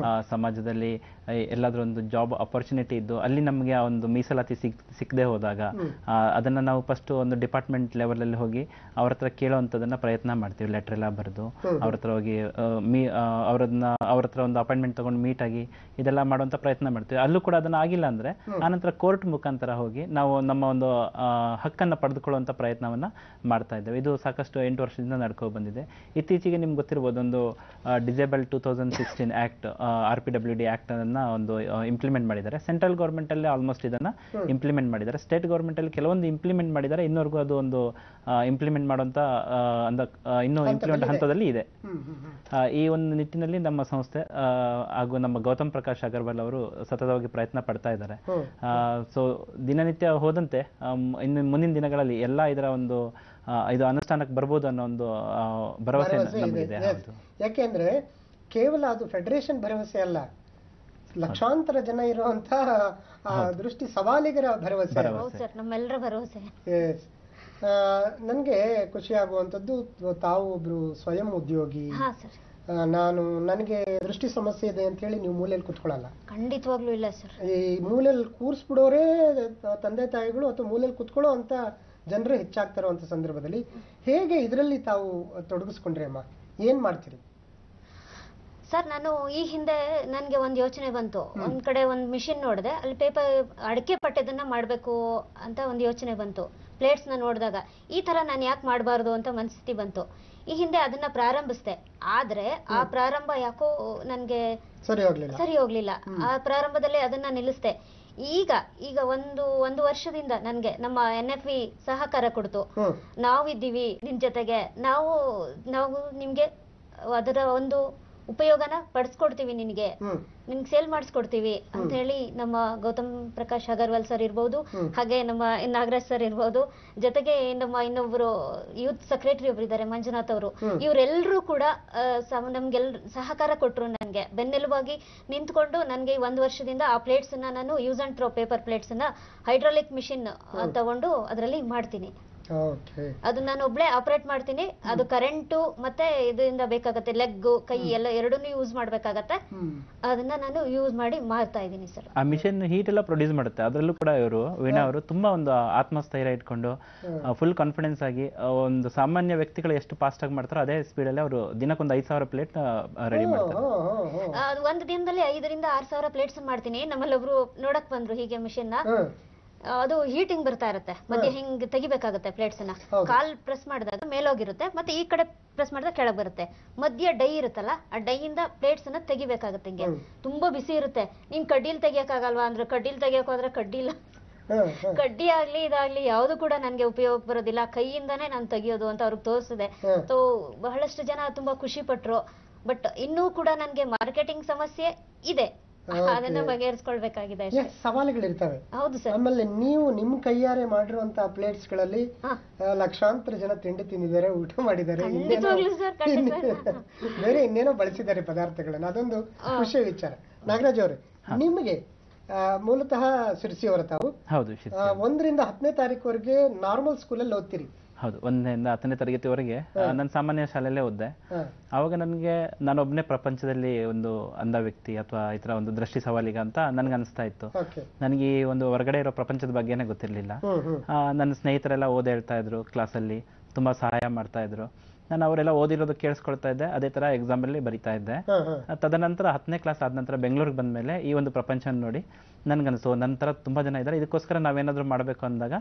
ಸಮಾಜದಲ್ಲಿ ಎಲ್ಲಾದ್ರೂ ಒಂದು ಜಾಬ್ ಅಪರ್ಚುನಿಟಿ ಇದ್ದು ಅಲ್ಲಿ ನಮಗೆ ಆ ಒಂದು ಮೀಸಲಾತಿ ಸಿಕ್ಕದೆ ಹೋದಾಗ ಅದನ್ನ ನಾವು ಫಸ್ಟ್ ಒಂದು ಡಿಪಾರ್ಟ್ಮೆಂಟ್ ಲೆವೆಲ್ ಅಲ್ಲಿ ಹೋಗಿ ಅವ್ರ ಹತ್ರ ಕೇಳೋವಂಥದನ್ನ ಪ್ರಯತ್ನ ಮಾಡ್ತೀವಿ. ಲೆಟರ್ ಎಲ್ಲ ಬರೆದು ಅವ್ರ ಹತ್ರ ಹೋಗಿ ಅವ್ರ ಹತ್ರ ಒಂದು ಅಪಾಯಿಂಟ್ಮೆಂಟ್ ತಗೊಂಡು ಮೀಟ್ ಆಗಿ ಇದೆಲ್ಲ ಮಾಡುವಂತ ಪ್ರಯತ್ನ ಮಾಡ್ತೀವಿ. ಅಲ್ಲೂ ಕೂಡ ಅದನ್ನ ಆಗಿಲ್ಲ ಅಂದ್ರೆ ಆನಂತರ ಕೋರ್ಟ್ ಮುಖಾಂತರ ಹೋಗಿ ನಾವು ನಮ್ಮ ಒಂದು ಹಕ್ಕನ್ನ ಪಡೆದುಕೊಳ್ಳುವಂತ ಪ್ರಯತ್ನವನ್ನ ಮಾಡ್ತಾ ಇದ್ದೇವೆ. ಇದು ಸಾಕಷ್ಟು 8 ವರ್ಷದಿಂದ ನಡ್ಕೊ ಬಂದಿದೆ. ಇತ್ತೀಚೆಗೆ ನಿಮ್ಗೆ ಗೊತ್ತಿರಬಹುದು, ಒಂದು ಡಿಸೇಬಲ್ 2016 ಆಕ್ಟ್, RPWD ಆಕ್ಟ್ ಅನ್ನ ಒಂದು ಇಂಪ್ಲಿಮೆಂಟ್ ಮಾಡಿದ್ದಾರೆ. ಸೆಂಟ್ರಲ್ ಗವರ್ಮೆಂಟ್ ಅಲ್ಲಿ ಆಲ್ಮೋಸ್ಟ್ ಇದನ್ನ ಇಂಪ್ಲಿಮೆಂಟ್ ಮಾಡಿದ್ದಾರೆ. ಸ್ಟೇಟ್ ಗವರ್ಮೆಂಟ್ ಅಲ್ಲಿ ಕೆಲವೊಂದು ಇಂಪ್ಲಿಮೆಂಟ್ ಮಾಡಿದ್ದಾರೆ. ಇನ್ನವರೆಗೂ ಅದು ಒಂದು ಇಂಪ್ಲಿಮೆಂಟ್ ಮಾಡುವಂತ ಇನ್ನೂ ಇಂಪ್ಲಿಮೆಂಟ್ ಹಂತದಲ್ಲಿ ಇದೆ. ಈ ಒಂದು ನಿಟ್ಟಿನಲ್ಲಿ ನಮ್ಮ ಸಂಸ್ಥೆ ಹಾಗೂ ನಮ್ಮ ಗೌತಮ್ ಪ್ರಕಾಶ್ ಅಗರ್ವಾಲ್ ಅವರು ಸತತವಾಗಿ ಪ್ರಯತ್ನ ಪಡ್ತಾ ಇದ್ದಾರೆ. ಸೊ ದಿನನಿತ್ಯ ಹೋದಂತೆ ಇನ್ನು ಮುಂದಿನ ದಿನಗಳಲ್ಲಿ ಎಲ್ಲ ಇದರ ಒಂದು ಇದು ಅನುಷ್ಠಾನಕ್ಕೆ ಬರ್ಬೋದು ಅನ್ನೋ ಒಂದು ಭರವಸೆ ನಮಗಿದೆ. ಯಾಕೆಂದ್ರೆ ಕೇವಲ ಅದು ಫೆಡರೇಷನ್ ಭರವಸೆ ಅಲ್ಲ, ಲಕ್ಷಾಂತರ ಜನ ಇರುವಂತಹ ದೃಷ್ಟಿ ಸವಾಲಿಗರ ಭರವಸೆ, ನಮ್ಮೆಲ್ಲರ ಭರವಸೆ. ನನ್ಗೆ ಖುಷಿ ಆಗುವಂತದ್ದು, ತಾವು ಒಬ್ರು ಸ್ವಯಂ ಉದ್ಯೋಗಿ. ನನಗೆ ದೃಷ್ಟಿ ಸಮಸ್ಯೆ ಇದೆ ಅಂತ ಹೇಳಿ ನೀವು ಮೂಲೆಯಲ್ಲಿ ಕುತ್ಕೊಳ್ಳಲ್ಲ. ಖಂಡಿತವಾಗ್ಲೂ ಇಲ್ಲ ಸರ್. ಈ ಮೂಲೆಯಲ್ಲಿ ಕೂರಿಸ್ಬಿಡೋರೇ ತಂದೆ ತಾಯಿಗಳು ಅಥವಾ ಮೂಲೆಯಲ್ಲಿ ಕುತ್ಕೊಳ್ಳೋ ಅಂತ ಜನರೇ ಹೆಚ್ಚಾಗ್ತಾರಂತ ಸಂದರ್ಭದಲ್ಲಿ ಹೇಗೆ ಇದರಲ್ಲಿ ತಾವು ತೊಡಗಿಸ್ಕೊಂಡ್ರಿ ಅಮ್ಮ? ಏನ್ ಮಾಡ್ತೀರಿ ಸರ್? ನಾನು ಈ ಹಿಂದೆ ನನ್ಗೆ ಒಂದ್ ಯೋಚನೆ ಬಂತು. ಒಂದ್ ಕಡೆ ಒಂದ್ ಮಿಷಿನ್ ನೋಡಿದೆ, ಅಲ್ಲಿ ಪೇಪರ್ ಅಡಿಕೆ ಪಟ್ಟೆದನ್ನ ಮಾಡ್ಬೇಕು ಅಂತ ಒಂದ್ ಯೋಚನೆ ಬಂತು. ಪ್ಲೇಟ್ಸ್ ನ ನೋಡಿದಾಗ ಈ ತರ ನಾನು ಯಾಕೆ ಮಾಡಬಾರ್ದು ಅಂತ ಮನಸ್ಥಿತಿ ಬಂತು. ಈ ಹಿಂದೆ ಅದನ್ನ ಪ್ರಾರಂಭಿಸ್ದೆ. ಆದ್ರೆ ಆ ಪ್ರಾರಂಭ ಯಾಕೋ ನನ್ಗೆ ಸರಿ ಹೋಗ್ಲಿಲ್ಲ. ಆ ಪ್ರಾರಂಭದಲ್ಲಿ ಅದನ್ನ ನಿಲ್ಲಿಸ್ದೆ. ಈಗ ಒಂದು ವರ್ಷದಿಂದ ನನ್ಗೆ ನಮ್ಮ NFV ಸಹಕಾರ ಕೊಡ್ತು. ನಾವಿದ್ದೀವಿ ನಿಮ್ ಜೊತೆಗೆ, ನಾವು ನಿಮ್ಗೆ ಅದರ ಒಂದು ಉಪಯೋಗನ ಪಡಿಸ್ಕೊಡ್ತೀವಿ, ನಿನ್ಗೆ ಸೇಲ್ ಮಾಡಿಸ್ಕೊಡ್ತೀವಿ ಅಂತ ಹೇಳಿ ನಮ್ಮ ಗೌತಮ್ ಪ್ರಕಾಶ್ ಅಗರ್ವಾಲ್ ಸರ್ ಇರ್ಬೋದು, ಹಾಗೆ ನಮ್ಮ ನಾಗರಾಜ್ ಸರ್ ಇರ್ಬೋದು, ಜೊತೆಗೆ ನಮ್ಮ ಇನ್ನೊಬ್ರು ಯೂತ್ ಸೆಕ್ರೆಟರಿ ಒಬ್ರು ಇದ್ದಾರೆ ಮಂಜುನಾಥ್ ಅವರು, ಇವರೆಲ್ಲರೂ ಕೂಡ ಸಹಕಾರ ಕೊಟ್ರು. ನನ್ಗೆ ಬೆನ್ನೆಲುಬಾಗಿ ನಿಂತ್ಕೊಂಡು ನನ್ಗೆ 1 ವರ್ಷದಿಂದ ಆ ಪ್ಲೇಟ್ಸ್ ನಾನು use and throw paper plates hydraulic machine ತಗೊಂಡು ಅದರಲ್ಲಿ ಮಾಡ್ತೀನಿ. ಅದು ನಾನು ಒಬ್ಳೆ ಆಪರೇಟ್ ಮಾಡ್ತೀನಿ. ಅದು ಕರೆಂಟು ಮತ್ತೆ ಇದರಿಂದ ಬೇಕಾಗತ್ತೆ, ಲೆಗ್ ಕೈ ಎಲ್ಲ ಎರಡನ್ನೂ ಯೂಸ್ ಮಾಡ್ಬೇಕಾಗತ್ತೆ. ಅದನ್ನ ನಾನು ಯೂಸ್ ಮಾಡಿ ಮಾಡ್ತಾ ಇದ್ದೀನಿ ಸರ್. ಆ ಮಿಷನ್ ಹೀಟ್ ಎಲ್ಲ ಪ್ರೊಡ್ಯೂಸ್ ಮಾಡುತ್ತೆ. ಅದರಲ್ಲೂ ಕೂಡ ಇವರು ವೀಣಾ ಅವರು ತುಂಬಾ ಒಂದು ಆತ್ಮಸ್ಥೈರ್ಯ ಇಟ್ಕೊಂಡು ಫುಲ್ ಕಾನ್ಫಿಡೆನ್ಸ್ ಆಗಿ ಒಂದು ಸಾಮಾನ್ಯ ವ್ಯಕ್ತಿಗಳು ಎಷ್ಟು ಫಾಸ್ಟ್ ಆಗಿ ಮಾಡ್ತಾರೋ ಅದೇ ಸ್ಪೀಡ್ ಅಲ್ಲಿ ಅವರು ದಿನಕ್ಕೊಂದು 5,000 ಪ್ಲೇಟ್ ರೆಡಿ ಮಾಡ್ತಾರೆ. ಒಂದು ದಿನದಲ್ಲಿ 5,000 to 6,000 ಪ್ಲೇಟ್ಸ್ ಮಾಡ್ತೀನಿ. ನಮ್ಮಲ್ಲಿ ಒಬ್ರು ನೋಡಕ್ ಬಂದ್ರು ಹೀಗೆ ಮಿಷನ್ ನ. ಅದು ಹೀಟಿಂಗ್ ಬರ್ತಾ ಇರುತ್ತೆ, ಮಧ್ಯೆ ಹಿಂಗ್ ತೆಗಿಬೇಕಾಗುತ್ತೆ ಪ್ಲೇಟ್ಸ್ ನ. ಕಾಲ್ ಪ್ರೆಸ್ ಮಾಡಿದಾಗ ಮೇಲೋಗಿರುತ್ತೆ, ಮತ್ತೆ ಈ ಕಡೆ ಪ್ರೆಸ್ ಮಾಡಿದಾಗ ಕೆಳಗ್ ಬರುತ್ತೆ. ಮಧ್ಯ ಡೈ ಇರುತ್ತಲ್ಲ, ಆ ಡೈಯಿಂದ ಪ್ಲೇಟ್ಸ್ ಅನ್ನ ತೆಗಿಬೇಕಾಗುತ್ತೆ. ಹಿಂಗೆ ತುಂಬಾ ಬಿಸಿ ಇರುತ್ತೆ. ನೀನ್ ಕಡ್ಡಿಲ್ ತೆಗಿಯಕ್ಕಾಗಲ್ವಾ ಅಂದ್ರೆ, ಕಡ್ಡಿಲ್ ತೆಗಿಯಕ್ ಹೋದ್ರೆ ಕಡ್ಡಿ ಆಗ್ಲಿ ಇದಾಗ್ಲಿ ಯಾವ್ದು ಕೂಡ ನನ್ಗೆ ಉಪಯೋಗ ಬರೋದಿಲ್ಲ, ಕೈಯಿಂದಾನೇ ನಾನು ತೆಗಿಯೋದು ಅಂತ ಅವ್ರಿಗೆ ತೋರಿಸಿದೆ. ಸೊ ಬಹಳಷ್ಟು ಜನ ತುಂಬಾ ಖುಷಿ ಪಟ್ರು. ಬಟ್ ಇನ್ನೂ ಕೂಡ ನನ್ಗೆ ಮಾರ್ಕೆಟಿಂಗ್ ಸಮಸ್ಯೆ ಇದೆ, ಅದನ್ನ ಬಗೆಹರಿಸ್ಕೊಳ್ಬೇಕಾಗಿದೆ. ಸವಾಲುಗಳಿರ್ತವೆ. ಹೌದು ಸರ್. ಆಮೇಲೆ ನೀವು ನಿಮ್ ಕೈಯಾರೆ ಮಾಡಿರುವಂತಹ ಪ್ಲೇಟ್ಸ್ ಗಳಲ್ಲಿ ಲಕ್ಷಾಂತರ ಜನ ತಿಂಡಿ ತಿಂದಿದ್ದಾರೆ, ಊಟ ಮಾಡಿದ್ದಾರೆ, ಬೇರೆ ಇನ್ನೇನೋ ಬಳಸಿದ್ದಾರೆ ಪದಾರ್ಥಗಳನ್ನ. ಅದೊಂದು ಖುಷಿಯ ವಿಚಾರ. ನಾಗರಾಜ್ ಅವರೇ, ನಿಮಗೆ ಮೂಲತಃ ಶಿರ್ಸಿಯವರ ತಾವು 1 ರಿಂದ 10ನೇ ತಾರೀಕುವರೆಗೆ ನಾರ್ಮಲ್ ಸ್ಕೂಲಲ್ಲಿ ಓದ್ತೀರಿ? ಹೌದು, 1ರಿಂದ 10ನೇ ತರಗತಿವರೆಗೆ ನಾನು ಸಾಮಾನ್ಯ ಶಾಲೆಯಲ್ಲೇ ಓದ್ದೆ. ಆವಾಗ ನಾನೊಬ್ಬನೇ ಪ್ರಪಂಚದಲ್ಲಿ ಒಂದು ಅಂಧ ವ್ಯಕ್ತಿ ಅಥವಾ ಈ ತರ ಒಂದು ದೃಷ್ಟಿ ಸವಾಲಿಗ ಅಂತ ನನ್ಗೆ ಅನಿಸ್ತಾ ಇತ್ತು. ನನಗೆ ಈ ಒಂದು ಹೊರಗಡೆ ಇರೋ ಪ್ರಪಂಚದ ಬಗ್ಗೆನೇ ಗೊತ್ತಿರ್ಲಿಲ್ಲ. ನನ್ನ ಸ್ನೇಹಿತರೆಲ್ಲ ಓದ್ ಹೇಳ್ತಾ ಇದ್ರು, ಕ್ಲಾಸಲ್ಲಿ ತುಂಬಾ ಸಹಾಯ ಮಾಡ್ತಾ ಇದ್ರು. ನಾನು ಅವರೆಲ್ಲ ಓದಿರೋದು ಕೇಳಿಸ್ಕೊಳ್ತಾ ಇದ್ದೆ, ಅದೇ ತರ ಎಕ್ಸಾಮ್ ಅಲ್ಲಿ ಬರಿತಾ ಇದ್ದೆ. ತದನಂತರ 10ನೇ ಕ್ಲಾಸ್ ಆದ ನಂತರ ಬೆಂಗಳೂರಿಗೆ ಬಂದ ಮೇಲೆ ಈ ಒಂದು ಪ್ರಪಂಚ ನೋಡಿ ನನ್ಗನ್ಸು ನಂತರ ತುಂಬಾ ಜನ ಇದ್ದಾರೆ, ಇದಕ್ಕೋಸ್ಕರ ನಾವೇನಾದ್ರೂ ಮಾಡಬೇಕು ಅಂದಾಗ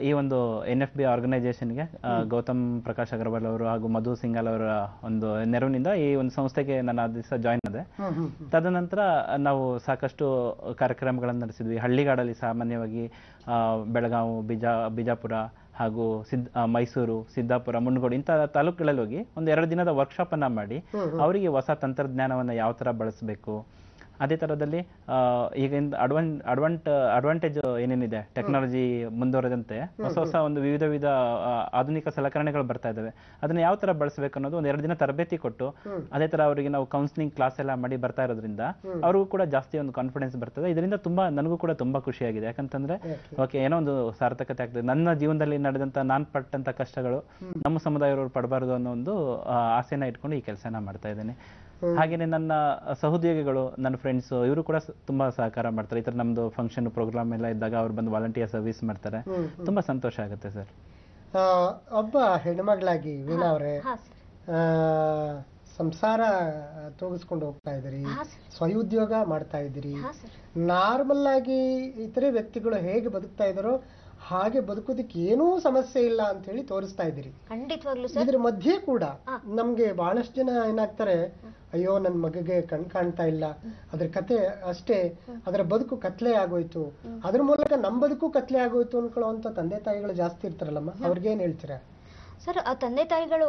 ಈ ಒಂದು NFB ಆರ್ಗನೈಸೇಷನ್ಗೆ ಗೌತಮ್ ಪ್ರಕಾಶ್ ಅಗರ್ವಾಲ್ ಅವರು ಹಾಗೂ ಮಧು ಸಿಂಗಾಲ್ ಅವರ ಒಂದು ನೆರವಿನಿಂದ ಈ ಒಂದು ಸಂಸ್ಥೆಗೆ ನಾನು ಆ ದಿವಸ ಜಾಯ್ನ್ ಆದೆ. ತದನಂತರ ನಾವು ಸಾಕಷ್ಟು ಕಾರ್ಯಕ್ರಮಗಳನ್ನು ನಡೆಸಿದ್ವಿ. ಹಳ್ಳಿಗಾಡಲ್ಲಿ ಸಾಮಾನ್ಯವಾಗಿ ಬೆಳಗಾವಿ, ಬಿಜಾಪುರ ಹಾಗೂ ಮೈಸೂರು, ಸಿದ್ದಾಪುರ, ಮುನ್ನಗೋಡು ಇಂಥ ತಾಲೂಕುಗಳಲ್ಲಿ ಹೋಗಿ ಒಂದು 2 ದಿನದ ವರ್ಕ್ಶಾಪ್ ಅನ್ನ ಮಾಡಿ ಅವರಿಗೆ ಹೊಸ ತಂತ್ರಜ್ಞಾನವನ್ನ ಯಾವ ತರ ಬಳಸಬೇಕು, ಅದೇ ತರದಲ್ಲಿ ಈಗ ಅಡ್ವಾಂಟೇಜ್ ಏನೇನಿದೆ, ಟೆಕ್ನಾಲಜಿ ಮುಂದುವರೆದಂತೆ ಹೊಸ ಒಂದು ವಿವಿಧ ಆಧುನಿಕ ಸಲಕರಣೆಗಳು ಬರ್ತಾ ಇದಾವೆ, ಅದನ್ನ ಯಾವ ತರ ಬಳಸಬೇಕು ಅನ್ನೋದು ಒಂದು 2 ದಿನ ತರಬೇತಿ ಕೊಟ್ಟು, ಅದೇ ತರ ಅವರಿಗೆ ನಾವು ಕೌನ್ಸಿಲಿಂಗ್ ಕ್ಲಾಸ್ ಎಲ್ಲ ಮಾಡಿ ಬರ್ತಾ ಇರೋದ್ರಿಂದ ಅವ್ರಿಗೂ ಕೂಡ ಜಾಸ್ತಿ ಒಂದು ಕಾನ್ಫಿಡೆನ್ಸ್ ಬರ್ತದೆ. ಇದರಿಂದ ನನಗೂ ಕೂಡ ತುಂಬಾ ಖುಷಿಯಾಗಿದೆ. ಯಾಕಂತಂದ್ರೆ ಓಕೆ, ಏನೋ ಒಂದು ಸಾರ್ಥಕತೆ ಆಗ್ತದೆ. ನನ್ನ ಜೀವನದಲ್ಲಿ ನಡೆದಂತ ನಾನ್ ಪಟ್ಟಂತ ಕಷ್ಟಗಳು ನಮ್ಮ ಸಮುದಾಯದವರು ಪಡಬಾರದು ಅನ್ನೋ ಒಂದು ಆಸೆನ ಇಟ್ಕೊಂಡು ಈ ಕೆಲಸನ ಮಾಡ್ತಾ ಇದ್ದೇನೆ. ಹಾಗೇನೆ ನನ್ನ ಸಹೋದ್ಯೋಗಿಗಳು, ನನ್ನ ಫ್ರೆಂಡ್ಸ್, ಇವರು ಕೂಡ ತುಂಬಾ ಸಹಕಾರ ಮಾಡ್ತಾರೆ. ಈ ತರ ನಮ್ದು ಫಂಕ್ಷನ್ ಪ್ರೋಗ್ರಾಮ್ ಎಲ್ಲ ಇದ್ದಾಗ ಅವ್ರು ಬಂದು ವಾಲಂಟಿಯರ್ ಸರ್ವಿಸ್ ಮಾಡ್ತಾರೆ. ತುಂಬಾ ಸಂತೋಷ ಆಗುತ್ತೆ ಸರ್. ಒಬ್ಬ ಹೆಣ್ಮಗಳಾಗಿ ವೀಣಾ ಅವರೇ, ಸಂಸಾರ ತೂಗಿಸ್ಕೊಂಡು ಹೋಗ್ತಾ ಇದ್ದೀರಿ, ಸ್ವಉದ್ಯೋಗ ಮಾಡ್ತಾ ಇದ್ದೀರಿ. ನಾರ್ಮಲ್ ಆಗಿ ಇತರೆ ವ್ಯಕ್ತಿಗಳು ಹೇಗೆ ಬದುಕ್ತಾ ಇದ್ದಾರೋ ಹಾಗೆ ಬದುಕೋದಕ್ಕೆ ಏನೂ ಸಮಸ್ಯೆ ಇಲ್ಲ ಅಂತ ಹೇಳಿ ತೋರಿಸ್ತಾ ಇದ್ದೀರಿ. ಇದ್ರ ಮಧ್ಯೆ ಕೂಡ ನಮ್ಗೆ ಬಹಳಷ್ಟು ಜನ ಏನಾಗ್ತಾರೆ, ಅಯ್ಯೋ ನನ್ ಮಗಗೆ ಕಾಣ್ತಾ ಇಲ್ಲ, ಅದ್ರ ಕತೆ ಅಷ್ಟೇ, ಅದರ ಬದುಕು ಕತ್ಲೆ ಆಗೋಯ್ತು, ಅದ್ರ ಮೂಲಕ ನಮ್ ಬದುಕು ಕತ್ಲೆ ಆಗೋಯ್ತು ಅನ್ಕೊಳ್ಳುವಂತ ತಂದೆ ತಾಯಿಗಳು ಜಾಸ್ತಿ ಇರ್ತಾರಲ್ಲಮ್ಮ, ಅವ್ರಿಗೇನ್ ಹೇಳ್ತೀರಾ? ಸರ್, ಆ ತಂದೆ ತಾಯಿಗಳು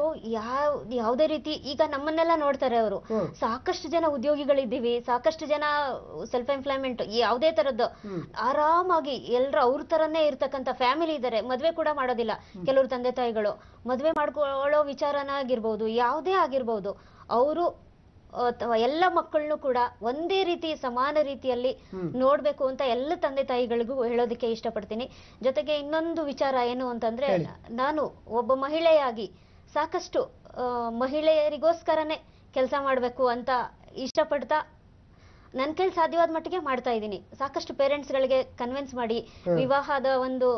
ಯಾವುದೇ ರೀತಿ ಈಗ ನಮ್ಮನ್ನೆಲ್ಲ ನೋಡ್ತಾರೆ. ಅವರು ಸಾಕಷ್ಟು ಜನ ಉದ್ಯೋಗಿಗಳಿದ್ದೀವಿ, ಸಾಕಷ್ಟು ಜನ ಸೆಲ್ಫ್ ಎಂಪ್ಲಾಯ್ಮೆಂಟ್ ಯಾವುದೇ ತರದ್ದು ಆರಾಮಾಗಿ ಎಲ್ರು ಅವ್ರ ತರನೇ ಇರ್ತಕ್ಕಂಥ ಫ್ಯಾಮಿಲಿ ಇದ್ದಾರೆ. ಮದ್ವೆ ಕೂಡ ಮಾಡೋದಿಲ್ಲ ಕೆಲವರು ತಂದೆ ತಾಯಿಗಳು. ಮದ್ವೆ ಮಾಡ್ಕೊಳ್ಳೋ ವಿಚಾರನ ಆಗಿರ್ಬೋದು, ಯಾವುದೇ ಆಗಿರ್ಬೋದು, ಅವರು ಎಲ್ಲ ಮಕ್ಕಳನ್ನು ಕೂಡ ಒಂದೇ ರೀತಿ ಸಮಾನ ರೀತಿಯಲ್ಲಿ ನೋಡ್ಬೇಕು ಅಂತ ಎಲ್ಲ ತಂದೆ ತಾಯಿಗಳಿಗೂ ಹೇಳೋದಕ್ಕೆ ಇಷ್ಟಪಡ್ತೀನಿ. ಜೊತೆಗೆ ಇನ್ನೊಂದು ವಿಚಾರ ಏನು ಅಂತಂದ್ರೆ, ನಾನು ಒಬ್ಬ ಮಹಿಳೆಯಾಗಿ ಸಾಕಷ್ಟು ಮಹಿಳೆಯರಿಗೋಸ್ಕರನೇ ಕೆಲಸ ಮಾಡ್ಬೇಕು ಅಂತ ಇಷ್ಟಪಡ್ತಾ ನನ್ನ ಕೈಲಿ ಸಾಧ್ಯವಾದ ಮಟ್ಟಿಗೆ ಮಾಡ್ತಾ ಇದ್ದೀನಿ. ಸಾಕಷ್ಟು ಪೇರೆಂಟ್ಸ್ ಗಳಿಗೆ ಕನ್ವಿನ್ಸ್ ಮಾಡಿ ವಿವಾಹದ ಒಂದು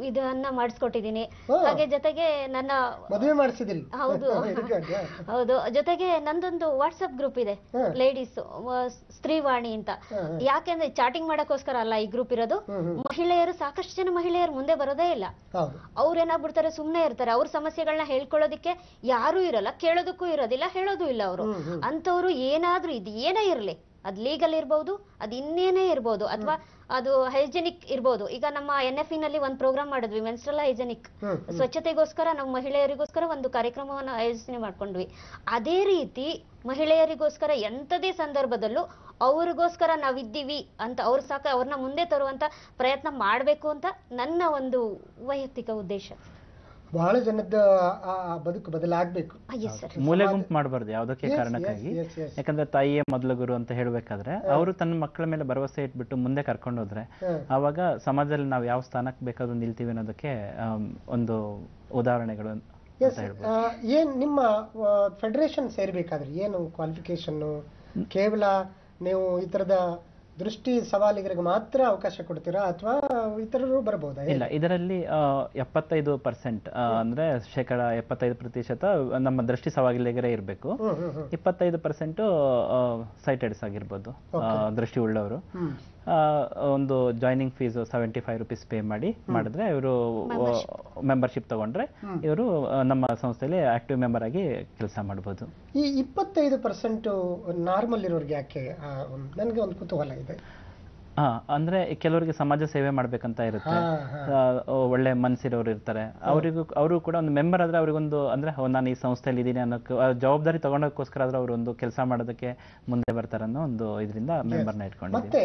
ಇದನ್ನ ಮಾಡಿಸ್ಕೊಟ್ಟಿದ್ದೀನಿ. ಹಾಗೆ ಜೊತೆಗೆ ನನ್ನ ಮದುವೆ ಮಾಡಿಸಿದ್ರಿ? ಹೌದು ಹೌದು. ಜೊತೆಗೆ ನಂದೊಂದು ವಾಟ್ಸ್ಆಪ್ ಗ್ರೂಪ್ ಇದೆ, ಲೇಡೀಸ್ ಸ್ತ್ರೀವಾಣಿ ಅಂತ. ಯಾಕೆಂದ್ರೆ ಚಾಟಿಂಗ್ ಮಾಡಕ್ಕೋಸ್ಕರ ಅಲ್ಲ ಈ ಗ್ರೂಪ್ ಇರೋದು. ಮಹಿಳೆಯರು, ಸಾಕಷ್ಟು ಜನ ಮಹಿಳೆಯರು ಮುಂದೆ ಬರೋದೇ ಇಲ್ಲ. ಅವ್ರೇನಾಗ್ಬಿಡ್ತಾರೆ, ಸುಮ್ನೆ ಇರ್ತಾರೆ. ಅವ್ರ ಸಮಸ್ಯೆಗಳನ್ನ ಹೇಳ್ಕೊಳ್ಳೋದಿಕ್ಕೆ ಯಾರು ಇರಲ್ಲ, ಕೇಳೋದಕ್ಕೂ ಇರೋದಿಲ್ಲ, ಹೇಳೋದು ಇಲ್ಲ ಅವರು. ಅಂತವ್ರು ಏನಾದ್ರೂ ಇದು ಏನೇ ಇರಲಿ ಅದು ಲೀಗಲ್ ಇರ್ಬೋದು, ಅದು ಇನ್ನೇನೇ ಇರ್ಬೋದು, ಅಥವಾ ಅದು ಹೈಜೆನಿಕ್ ಇರ್ಬೋದು. ಈಗ ನಮ್ಮ NFE ನಲ್ಲಿ ಒಂದು ಪ್ರೋಗ್ರಾಮ್ ಮಾಡಿದ್ವಿ, ಮೆನ್ಸ್ಟ್ರಲ್ ಹೈಜೆನಿಕ್, ಸ್ವಚ್ಛತೆಗೋಸ್ಕರ ನಾವು ಮಹಿಳೆಯರಿಗೋಸ್ಕರ ಒಂದು ಕಾರ್ಯಕ್ರಮವನ್ನು ಆಯೋಜನೆ ಮಾಡ್ಕೊಂಡ್ವಿ. ಅದೇ ರೀತಿ ಮಹಿಳೆಯರಿಗೋಸ್ಕರ ಎಂಥದೇ ಸಂದರ್ಭದಲ್ಲೂ ಅವ್ರಿಗೋಸ್ಕರ ನಾವಿದ್ದೀವಿ ಅಂತ ಅವ್ರನ್ನ ಮುಂದೆ ತರುವಂತ ಪ್ರಯತ್ನ ಮಾಡಬೇಕು ಅಂತ ನನ್ನ ಒಂದು ವೈಯಕ್ತಿಕ ಉದ್ದೇಶ. ಬಹಳ ಜನದ ಬದುಕು ಬದಲಾಗಬೇಕು. ಮೂಲೆ ಗುಂಪು ಮಾಡಬಾರ್ದು ಯಾವುದಕ್ಕೆ ಕಾರಣಕ್ಕಾಗಿ. ಯಾಕಂದ್ರೆ ತಾಯಿಯೇ ಮೊದಲ ಗುರು ಅಂತ ಹೇಳ್ಬೇಕಾದ್ರೆ ಅವರು ತನ್ನ ಮಕ್ಕಳ ಮೇಲೆ ಭರವಸೆ ಇಟ್ಬಿಟ್ಟು ಮುಂದೆ ಕರ್ಕೊಂಡು ಹೋದ್ರೆ ಆವಾಗ ಸಮಾಜದಲ್ಲಿ ನಾವು ಯಾವ ಸ್ಥಾನಕ್ಕೆ ಬೇಕಾದ್ರೂ ನಿಲ್ತೀವಿ ಅನ್ನೋದಕ್ಕೆ ಒಂದು ಉದಾಹರಣೆಗಳು. ಏನ್ ನಿಮ್ಮ ಫೆಡರೇಷನ್ ಸೇರ್ಬೇಕಾದ್ರೆ ಏನು ಕ್ವಾಲಿಫಿಕೇಶನ್? ಕೇವಲ ನೀವು ಈ ತರದ ದೃಷ್ಟಿ ಸವಾಲಿಗರಿಗೆ ಮಾತ್ರ ಅವಕಾಶ ಕೊಡ್ತೀರಾ ಅಥವಾ ಇತರರು ಬರಬಹುದಾ? ಇಲ್ಲ, ಇದರಲ್ಲಿ 75% ಅಂದ್ರೆ 75% ನಮ್ಮ ದೃಷ್ಟಿ ಸವಾಲಿಗರೇ ಇರಬೇಕು. 25% ಸೈಟೆಡ್ಸ್ ಆಗಿರ್ಬೋದು, ದೃಷ್ಟಿ ಉಳ್ಳವರು. ಒಂದು ಜಾಯ್ನಿಂಗ್ ಫೀಸ್ 75 ರೂಪೀಸ್ ಪೇ ಮಾಡಿದ್ರೆ ಇವರು ಮೆಂಬರ್ಶಿಪ್ ತಗೊಂಡ್ರೆ ಇವರು ನಮ್ಮ ಸಂಸ್ಥೆಯಲ್ಲಿ ಆಕ್ಟಿವ್ ಮೆಂಬರ್ ಆಗಿ ಕೆಲಸ ಮಾಡಬಹುದು. ಈ 25% ನಾರ್ಮಲ್ ಇರೋರಿಗೆ ಯಾಕೆ? ನನಗೆ ಒಂದು ಕುತೂಹಲ ಇದೆ. ಅಂದ್ರೆ ಕೆಲವರಿಗೆ ಸಮಾಜ ಸೇವೆ ಮಾಡ್ಬೇಕಂತ ಇರುತ್ತೆ, ಒಳ್ಳೆ ಮನ್ಸಿರೋರು ಇರ್ತಾರೆ. ಅವರು ಕೂಡ ಒಂದು ಮೆಂಬರ್ ಆದ್ರೆ ಅವ್ರಿಗೊಂದು ಅಂದ್ರೆ ನಾನು ಈ ಸಂಸ್ಥೆಯಲ್ಲಿ ಇದ್ದೀನಿ ಅನ್ನೋ ಜವಾಬ್ದಾರಿ ತಗೊಂಡೋಕ್ಕೋಸ್ಕರ ಆದ್ರೆ ಅವರು ಒಂದು ಕೆಲಸ ಮಾಡೋದಕ್ಕೆ ಮುಂದೆ ಬರ್ತಾರೆ ಅನ್ನೋ ಒಂದು ಇದರಿಂದ ಮೆಂಬರ್ನ ಇಟ್ಕೊಂಡಿದ್ದೀವಿ. ಮತ್ತೆ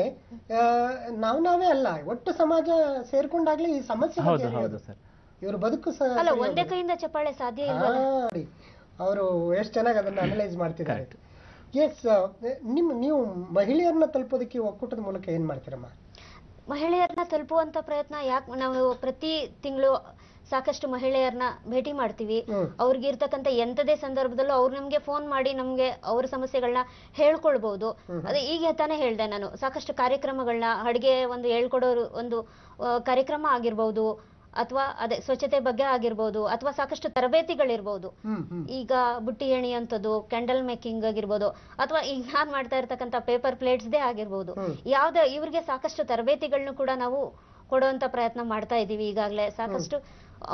ನಾವೇ ಅಲ್ಲ, ಒಟ್ಟು ಸಮಾಜ ಸೇರ್ಕೊಂಡಾಗ್ಲೇ ಈ ಸಮಸ್ಯೆ. ಹೌದು ಹೌದು ಸರ್, ಇವರು ಬದುಕು ಒಂದೇ ಕೈಯಿಂದ ಚಪ್ಪಾಳೆ ಸಾಧ್ಯ ಇಲ್ಲ. ಅವರು ಎಷ್ಟು ಚೆನ್ನಾಗಿ ಅದನ್ನ ಅನಲೈಸ್ ಮಾಡ್ತಿದ್ದಾರೆ. ಎಸ್, ನೀವು ಮಹಿಳೆಯರನ್ನ ತಲುಪೋದಕ್ಕೆ ಒಕ್ಕೂಟದ ಮೂಲಕ ಏನ್ ಮಾಡ್ತೀರಮ್ಮ? ಮಹಿಳೆಯರನ್ನ ತಲುಪುವಂತ ಪ್ರಯತ್ನ ಯಾಕೆ ನಾವು ಪ್ರತಿ ತಿಂಗಳು ಸಾಕಷ್ಟು ಮಹಿಳೆಯರನ್ನ ಭೇಟಿ ಮಾಡ್ತೀವಿ. ಅವ್ರಿಗೆ ಇರ್ತಕ್ಕಂಥ ಎಂಥದೇ ಸಂದರ್ಭದಲ್ಲೂ ಅವ್ರು ನಮ್ಗೆ ಫೋನ್ ಮಾಡಿ ನಮ್ಗೆ ಅವ್ರ ಸಮಸ್ಯೆಗಳನ್ನ ಹೇಳ್ಕೊಳ್ಬಹುದು. ಅದೇ ಈಗ ತಾನೇ ಹೇಳ್ದೆ ನಾನು, ಸಾಕಷ್ಟು ಕಾರ್ಯಕ್ರಮಗಳನ್ನ ಅಡುಗೆ ಒಂದು ಹೇಳ್ಕೊಡೋರು ಒಂದು ಕಾರ್ಯಕ್ರಮ ಆಗಿರ್ಬಹುದು, ಅಥವಾ ಅದೇ ಸ್ವಚ್ಛತೆ ಬಗ್ಗೆ ಆಗಿರ್ಬೋದು, ಅಥವಾ ಸಾಕಷ್ಟು ತರಬೇತಿಗಳಿರ್ಬೋದು. ಈಗ ಬುಟ್ಟಿ ಎಣಿ ಅಂತದ್ದು, ಕ್ಯಾಂಡಲ್ ಮೇಕಿಂಗ್ ಆಗಿರ್ಬೋದು, ಅಥವಾ ಈಗ ನಾನ್ ಮಾಡ್ತಾ ಇರ್ತಕ್ಕಂಥ ಪೇಪರ್ ಪ್ಲೇಟ್ಸ್ದೇ ಆಗಿರ್ಬೋದು. ಇವ್ರಿಗೆ ಸಾಕಷ್ಟು ತರಬೇತಿಗಳನ್ನು ಕೂಡ ನಾವು ಕೊಡುವಂತ ಪ್ರಯತ್ನ ಮಾಡ್ತಾ ಇದೀವಿ ಈಗಾಗಲೇ. ಸಾಕಷ್ಟು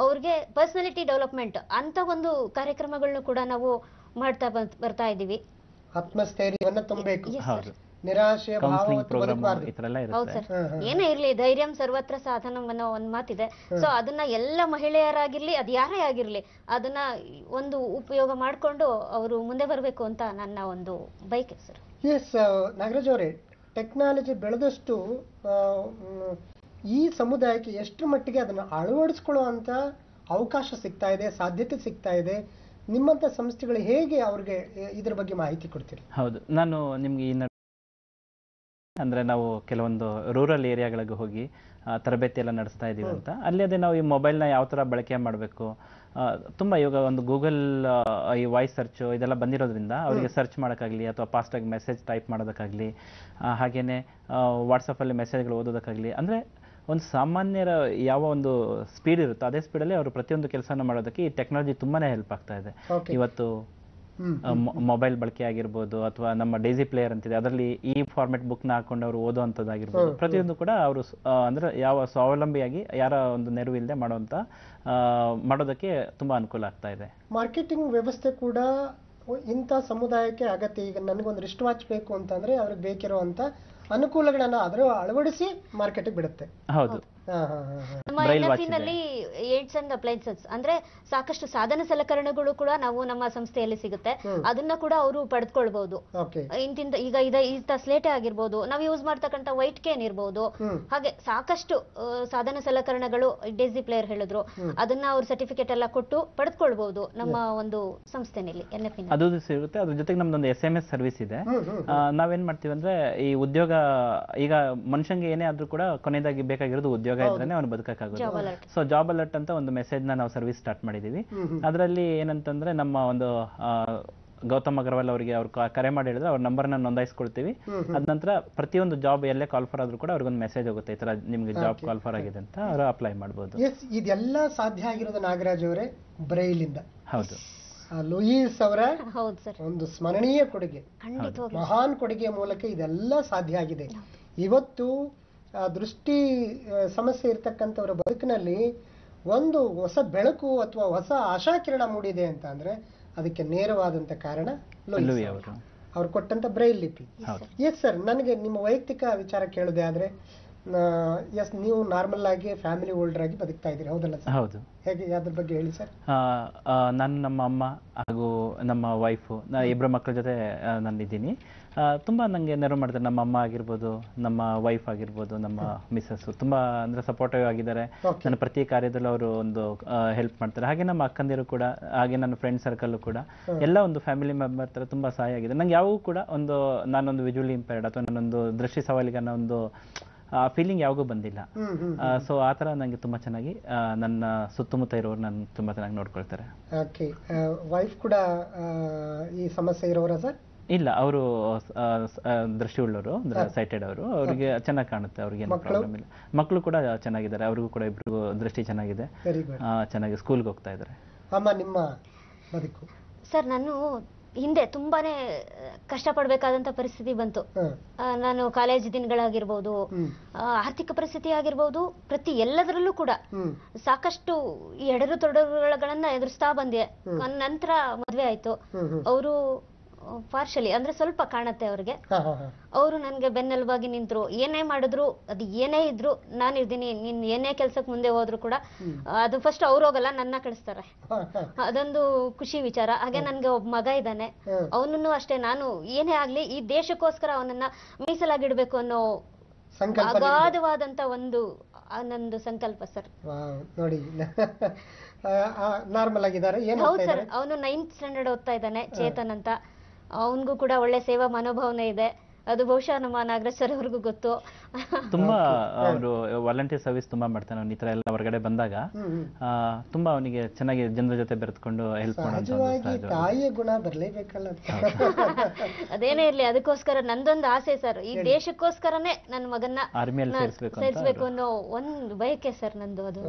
ಅವ್ರಿಗೆ ಪರ್ಸನಾಲಿಟಿ ಡೆವಲಪ್ಮೆಂಟ್ ಅಂತ ಒಂದು ಕಾರ್ಯಕ್ರಮಗಳನ್ನು ಕೂಡ ನಾವು ಮಾಡ್ತಾ ಬರ್ತಾ ಇದೀವಿ. ಆತ್ಮಸ್ಥೈರ್ಯವನ್ನ ತುಂಬಬೇಕು, ನಿರಾಶೆ ಹೌದು ಸರ್. ಏನೇ ಇರ್ಲಿ, ಧೈರ್ಯಂ ಸರ್ವತ್ರ ಸಾಧನಂ ಅನ್ನೋ ಒಂದ್ ಮಾತಿದೆ. ಸೊ ಅದನ್ನ ಎಲ್ಲ ಮಹಿಳೆಯರಾಗಿರ್ಲಿ, ಅದ್ ಯಾರೇ ಆಗಿರ್ಲಿ, ಅದನ್ನ ಒಂದು ಉಪಯೋಗ ಮಾಡ್ಕೊಂಡು ಅವರು ಮುಂದೆ ಬರಬೇಕು ಅಂತ ನನ್ನ ಒಂದು ಬೈಕ್ ಸರ್. ಎಸ್ ನಾಗರಾಜ್ ಅವರೇ, ಟೆಕ್ನಾಲಜಿ ಬೆಳೆದಷ್ಟು ಈ ಸಮುದಾಯಕ್ಕೆ ಎಷ್ಟು ಮಟ್ಟಿಗೆ ಅದನ್ನ ಅಳವಡಿಸ್ಕೊಳ್ಳುವಂತ ಅವಕಾಶ ಸಿಗ್ತಾ ಇದೆ, ಸಾಧ್ಯತೆ ಸಿಗ್ತಾ ಇದೆ? ನಿಮ್ಮಂತ ಸಂಸ್ಥೆಗಳು ಹೇಗೆ ಅವ್ರಿಗೆ ಇದ್ರ ಬಗ್ಗೆ ಮಾಹಿತಿ ಕೊಡ್ತೀರಿ? ಹೌದು, ನಾನು ನಿಮ್ಗೆ ಅಂದ್ರೆ ನಾವು ಕೆಲವೊಂದು ರೂರಲ್ ಏರಿಯಾಗಳಿಗೆ ಹೋಗಿ ತರಬೇತಿ ಎಲ್ಲ ನಡೆಸ್ತಾ ಇದೀವಿ ಅಂತ. ಅಲ್ಲಿ ಅದೇ ನಾವು ಈ ಮೊಬೈಲ್ನ ಯಾವ ತರ ಬಳಕೆ ಮಾಡಬೇಕು, ತುಂಬಾ ಇವಾಗ ಒಂದು ಗೂಗಲ್ ಈ ವಾಯ್ಸ್ ಸರ್ಚ್ ಇದೆಲ್ಲ ಬಂದಿರೋದ್ರಿಂದ ಅವರಿಗೆ ಸರ್ಚ್ ಮಾಡೋಕ್ಕಾಗಲಿ ಅಥವಾ ಫಾಸ್ಟಾಗಿ ಮೆಸೇಜ್ ಟೈಪ್ ಮಾಡೋದಕ್ಕಾಗಲಿ, ಹಾಗೇನೆ ವಾಟ್ಸಪ್ಪಲ್ಲಿ ಮೆಸೇಜ್ಗಳು ಓದೋದಕ್ಕಾಗಲಿ, ಅಂದ್ರೆ ಒಂದು ಸಾಮಾನ್ಯರ ಯಾವ ಒಂದು ಸ್ಪೀಡ್ ಇರುತ್ತೋ ಅದೇ ಸ್ಪೀಡಲ್ಲಿ ಅವರು ಪ್ರತಿಯೊಂದು ಕೆಲಸನ ಮಾಡೋದಕ್ಕೆ ಈ ಟೆಕ್ನಾಲಜಿ ತುಂಬಾನೇ ಹೆಲ್ಪ್ ಆಗ್ತಾ ಇದೆ. ಇವತ್ತು ಮೊಬೈಲ್ ಬಳಕೆ ಆಗಿರ್ಬೋದು, ಅಥವಾ ನಮ್ಮ ಡೈಸಿ ಪ್ಲೇಯರ್ ಅಂತಿದೆ, ಅದರಲ್ಲಿ ಈ ಫಾರ್ಮೆಟ್ ಬುಕ್ ನ ಹಾಕೊಂಡು ಅವರು ಓದುವಂಥದ್ದಾಗಿರ್ಬೋದು, ಪ್ರತಿಯೊಂದು ಕೂಡ ಅವರು ಅಂದ್ರೆ ಯಾವ ಸ್ವಾವಲಂಬಿಯಾಗಿ ಯಾರ ಒಂದು ನೆರವು ಇಲ್ಲದೆ ಮಾಡೋದಕ್ಕೆ ತುಂಬಾ ಅನುಕೂಲ ಆಗ್ತಾ ಇದೆ. ಮಾರ್ಕೆಟಿಂಗ್ ವ್ಯವಸ್ಥೆ ಕೂಡ ಇಂಥ ಸಮುದಾಯಕ್ಕೆ ಅಗತ್ಯ. ಈಗ ನನಗೊಂದು ರಿಸ್ಟ್ ವಾಚ್ ಬೇಕು ಅಂತಂದ್ರೆ ಅವ್ರಿಗೆ ಬೇಕಿರುವಂತ ಅನುಕೂಲಗಳನ್ನ ಅದರ ಅಳವಡಿಸಿ ಮಾರ್ಕೆಟ್ಗೆ ಬಿಡುತ್ತೆ. ಹೌದು, ನಮ್ಮ NFE ನಲ್ಲಿ ಏಡ್ಸ್ ಅಂಡ್ ಅಪ್ಲೈನ್ಸಸ್ ಅಂದ್ರೆ ಸಾಕಷ್ಟು ಸಾಧನ ಸಲಕರಣೆಗಳು ಕೂಡ ನಾವು ನಮ್ಮ ಸಂಸ್ಥೆಯಲ್ಲಿ ಸಿಗುತ್ತೆ. ಅದನ್ನ ಕೂಡ ಅವರು ಪಡೆದುಕೊಳ್ಬಹುದು. ಈಗ ಇಂತ ಸ್ಲೇಟೆ ಆಗಿರ್ಬೋದು, ನಾವು ಯೂಸ್ ಮಾಡ್ತಕ್ಕಂಥ ವೈಟ್ ಕೇನ್ ಇರ್ಬೋದು, ಹಾಗೆ ಸಾಕಷ್ಟು ಸಾಧನ ಸಲಕರಣೆಗಳು ಡೇಸಿ ಪ್ಲೇಯರ್ ಹೇಳಿದ್ರು, ಅದನ್ನ ಅವ್ರ ಸರ್ಟಿಫಿಕೇಟ್ ಎಲ್ಲ ಕೊಟ್ಟು ಪಡೆದುಕೊಳ್ಬಹುದು ನಮ್ಮ ಒಂದು ಸಂಸ್ಥೆನಲ್ಲಿ NFE. ಅದು ಸಿಗುತ್ತೆ. ಅದ್ರ ಜೊತೆಗೆ ನಮ್ದೊಂದು SMS ಸರ್ವಿಸ್ ಇದೆ. ನಾವೇನ್ ಮಾಡ್ತೀವಿ ಅಂದ್ರೆ ಈ ಉದ್ಯೋಗ, ಈಗ ಮನುಷ್ಯಂಗೆ ಏನೇ ಆದ್ರೂ ಕೂಡ ಕೊನೆಯದಾಗಿ ಬೇಕಾಗಿರೋದು ಉದ್ಯೋಗ ಇದ್ರೇನೆ ಅವ್ನು ಬದುಕಕ್ಕಾಗೋದು. ಸೊ ಜಾಬ್ ಅಲರ್ಟ್ ಅಂತ ಒಂದು ಮೆಸೇಜ್ ನಾವು ಸರ್ವಿಸ್ ಸ್ಟಾರ್ಟ್ ಮಾಡಿದೀವಿ. ಅದರಲ್ಲಿ ಏನಂತಂದ್ರೆ ನಮ್ಮ ಒಂದು ಗೌತಮ್ ಅಗರ್ವಾಲ್ ಅವರಿಗೆ ಅವ್ರು ಕರೆ ಮಾಡಿ ಹೇಳಿದ್ರೆ ಅವ್ರ ನಂಬರ್ನ ನೋಂದಾಯಿಸ್ಕೊಳ್ತೀವಿ. ಅದ ನಂತರ ಪ್ರತಿಯೊಂದು ಜಾಬ್ ಎಲ್ಲೇ ಕಾಲ್ ಫಾರ್ ಆದ್ರೂ ಕೂಡ ಅವ್ರಿಗೊಂದು ಮೆಸೇಜ್ ಹೋಗುತ್ತೆ, ಈ ತರ ನಿಮ್ಗೆ ಜಾಬ್ ಕಾಲ್ ಫಾರ್ ಆಗಿದೆ ಅಂತ ಅವರು ಅಪ್ಲೈ ಮಾಡಬಹುದು. ಇದೆಲ್ಲ ಸಾಧ್ಯ ಆಗಿರೋದು ನಾಗರಾಜ್ ಅವರೇ ಬ್ರೈಲ್ ಇಂದ. ಹೌದು, ಲೂಯಿಸ್ ಅವರ ಒಂದು ಸ್ಮರಣೀಯ ಕೊಡುಗೆ, ಮಹಾನ್ ಕೊಡುಗೆಯ ಮೂಲಕ ಇದೆಲ್ಲ ಸಾಧ್ಯ ಆಗಿದೆ. ಇವತ್ತು ದೃಷ್ಟಿ ಸಮಸ್ಯೆ ಇರ್ತಕ್ಕಂಥವರ ಬದುಕಿನಲ್ಲಿ ಒಂದು ಹೊಸ ಬೆಳಕು ಅಥವಾ ಹೊಸ ಆಶಾಕಿರಣ ಮೂಡಿದೆ ಅಂತ ಅಂದ್ರೆ ಅದಕ್ಕೆ ನೇರವಾದಂತ ಕಾರಣ ಲೂಯಿ ಅವರು. ಅವ್ರು ಕೊಟ್ಟಂತ ಬ್ರೈಲ್ ಲಿಪಿ. ಎಸ್ ಸರ್, ನನಗೆ ನಿಮ್ಮ ವೈಯಕ್ತಿಕ ವಿಚಾರ ಕೇಳೋದೇ ಆದ್ರೆ ಎಸ್, ನೀವು ನಾರ್ಮಲ್ ಆಗಿ ಫ್ಯಾಮಿಲಿ ಹೋಲ್ಡರ್ ಆಗಿ ಬದುಕ್ತಾ ಇದ್ದೀರಿ, ಹೌದಲ್ಲ ಸರ್? ಹೌದು. ಹೇಗೆ, ಅದ್ರ ಬಗ್ಗೆ ಹೇಳಿ ಸರ್. ನಾನು, ನಮ್ಮ ಅಮ್ಮ ಹಾಗೂ ನಮ್ಮ ವೈಫು, ಇಬ್ಬರು ಮಕ್ಕಳ ಜೊತೆ ನಾನಿದ್ದೀನಿ. ತುಂಬ ನನಗೆ ನೆರವು ಮಾಡ್ತಾರೆ. ನಮ್ಮ ಅಮ್ಮ ಆಗಿರ್ಬೋದು, ನಮ್ಮ ವೈಫ್ ಆಗಿರ್ಬೋದು, ನಮ್ಮ ಮಿಸ್ಸಸ್ಸು ತುಂಬ ಅಂದರೆ ಸಪೋರ್ಟಿವ್ ಆಗಿದ್ದಾರೆ. ನನ್ನ ಪ್ರತಿ ಕಾರ್ಯದಲ್ಲೂ ಅವರು ಒಂದು ಹೆಲ್ಪ್ ಮಾಡ್ತಾರೆ. ಹಾಗೆ ನಮ್ಮ ಅಕ್ಕಂದಿರು ಕೂಡ, ಹಾಗೆ ನನ್ನ ಫ್ರೆಂಡ್ ಸರ್ಕಲ್ಲು ಕೂಡ ಎಲ್ಲ ಒಂದು ಫ್ಯಾಮಿಲಿ ಮೆಂಬರ್ ಥರ ತುಂಬ ಸಹಾಯ ಆಗಿದೆ. ನಂಗೆ ಯಾವಾಗೂ ಕೂಡ ನಾನೊಂದು ವಿಜುವಲಿ ಇಂಪೇರ್ಡ್ ಅಥವಾ ನಾನೊಂದು ದೃಷ್ಟಿ ಸವಾಲಿಗೆ ಅನ್ನೋ ಒಂದು ಫೀಲಿಂಗ್ ಯಾವಾಗೂ ಬಂದಿಲ್ಲ. ಸೊ ಆ ಥರ ನನಗೆ ತುಂಬ ಚೆನ್ನಾಗಿ ನನ್ನ ಸುತ್ತಮುತ್ತ ಇರೋರು ನಾನು ತುಂಬ ಚೆನ್ನಾಗಿ ನೋಡ್ಕೊಳ್ತಾರೆ. ಓಕೆ, ವೈಫ್ ಕೂಡ ಈ ಸಮಸ್ಯೆ ಇರೋರ ಸರ್? ಇಲ್ಲ, ಅವರು ದೃಷ್ಟಿ ಉಳ್ಳವರು, ಸೈಟೆಡ್ ಅವರು. ಅವರಿಗೆ ಚೆನ್ನಾಗಿ ಕಾಣುತ್ತೆ, ಅವ್ರಿಗೆ ಏನು ಪ್ರಾಬ್ಲಮ್ ಇಲ್ಲ. ಮಕ್ಕಳು ಕೂಡ ಚೆನ್ನಾಗಿದ್ದಾರೆ, ಅವ್ರಿಗೂ ಕೂಡ ಇಬ್ಬರಿಗೂ ದೃಷ್ಟಿ ಚೆನ್ನಾಗಿದೆ, ಚೆನ್ನಾಗಿ ಸ್ಕೂಲ್ಗೆ ಹೋಗ್ತಾ ಇದ್ದಾರೆ. ಅಮ್ಮ, ನಿಮ್ಮ ಬದುಕು? ಸರ್, ನಾನು ಹಿಂದೆ ತುಂಬಾನೇ ಕಷ್ಟಪಡ್ಬೇಕಾದಂತ ಪರಿಸ್ಥಿತಿ ಬಂತು. ನಾನು ಕಾಲೇಜ್ ದಿನಗಳಾಗಿರ್ಬೋದು, ಆರ್ಥಿಕ ಪರಿಸ್ಥಿತಿ ಆಗಿರ್ಬೋದು, ಪ್ರತಿ ಎಲ್ಲದರಲ್ಲೂ ಕೂಡ ಸಾಕಷ್ಟು ಎಡರು ತೊಡರುಗಳನ್ನ ಎದುರಿಸ್ತಾ ಬಂದೆ. ನಂತರ ಮದ್ವೆ ಆಯ್ತು. ಅವರು ಪಾರ್ಶಲಿ ಅಂದ್ರೆ ಸ್ವಲ್ಪ ಕಾಣತ್ತೆ ಅವ್ರಿಗೆ. ಅವರು ನನ್ಗೆ ಬೆನ್ನೆಲುಬಾಗಿ ನಿಂತ್ರು. ಏನೇ ಮಾಡಿದ್ರು, ಅದು ಏನೇ ಇದ್ರು ನಾನಿರ್ತೀನಿ, ನೀನ್ ಏನೇ ಕೆಲ್ಸಕ್ಕೆ ಮುಂದೆ ಹೋದ್ರು ಕೂಡ ಅದು ಫಸ್ಟ್ ಅವ್ರು ಹೋಗಲ್ಲ, ನನ್ನ ಕಳಿಸ್ತಾರೆ. ಅದೊಂದು ಖುಷಿ ವಿಚಾರ. ಹಾಗೆ ನನ್ಗೆ ಒಬ್ಬ ಮಗ ಇದ್ದಾನೆ, ಅವನನ್ನು ಅಷ್ಟೇ. ನಾನು ಏನೇ ಆಗ್ಲಿ ಈ ದೇಶಕ್ಕೋಸ್ಕರ ಅವನನ್ನ ಮೀಸಲಾಗಿಡ್ಬೇಕು ಅನ್ನೋ ಅಗಾಧವಾದಂತ ನಂದು ಸಂಕಲ್ಪ ಸರ್. ನೋಡಿ, ನಾರ್ಮಲ್ ಆಗಿದ್ದಾರೆ. ಹೌದು ಸರ್, ಅವನು 9th ಸ್ಟ್ಯಾಂಡರ್ಡ್ ಓದ್ತಾ ಇದ್ದಾನೆ, ಚೇತನ್ ಅಂತ. ಅವನಿಗೂ ಕೂಡ ಒಳ್ಳೆ ಸೇವಾ ಮನೋಭಾವನೆ ಇದೆ. ಅದು ಬಹುಶಃ ನಮ್ಮ ನಾಗರಾಜ್ ಸರ್ ಅವ್ರಿಗೂ ಗೊತ್ತು. ತುಂಬಾ ಅವರು ವಾಲಂಟಿಯರ್ ಸರ್ವಿಸ್ ತುಂಬಾ ಮಾಡ್ತಾನೆ. ಅವ್ನು ಈ ತರ ಎಲ್ಲ ಹೊರಗಡೆ ಬಂದಾಗ ತುಂಬಾ ಅವನಿಗೆ ಚೆನ್ನಾಗಿ ಜನರ ಜೊತೆ ಬೆರೆತ್ಕೊಂಡು ಹೆಲ್ಪ್ ಮಾಡೋದು. ತಾಯಿಯ ಗುಣ ಬರಲೇಬೇಕಲ್ಲ. ಅದೇನೇ ಇರ್ಲಿ, ಅದಕ್ಕೋಸ್ಕರ ನಂದೊಂದು ಆಸೆ ಸರ್, ಈ ದೇಶಕ್ಕೋಸ್ಕರನೇ ನನ್ನ ಮಗನ್ನ ಆರ್ಮಿಯಲ್ಲಿ ಸೇರಿಸಬೇಕು ಅನ್ನೋ ಒಂದು ಬಯಕೆ ಸರ್ ನಂದು. ಅದು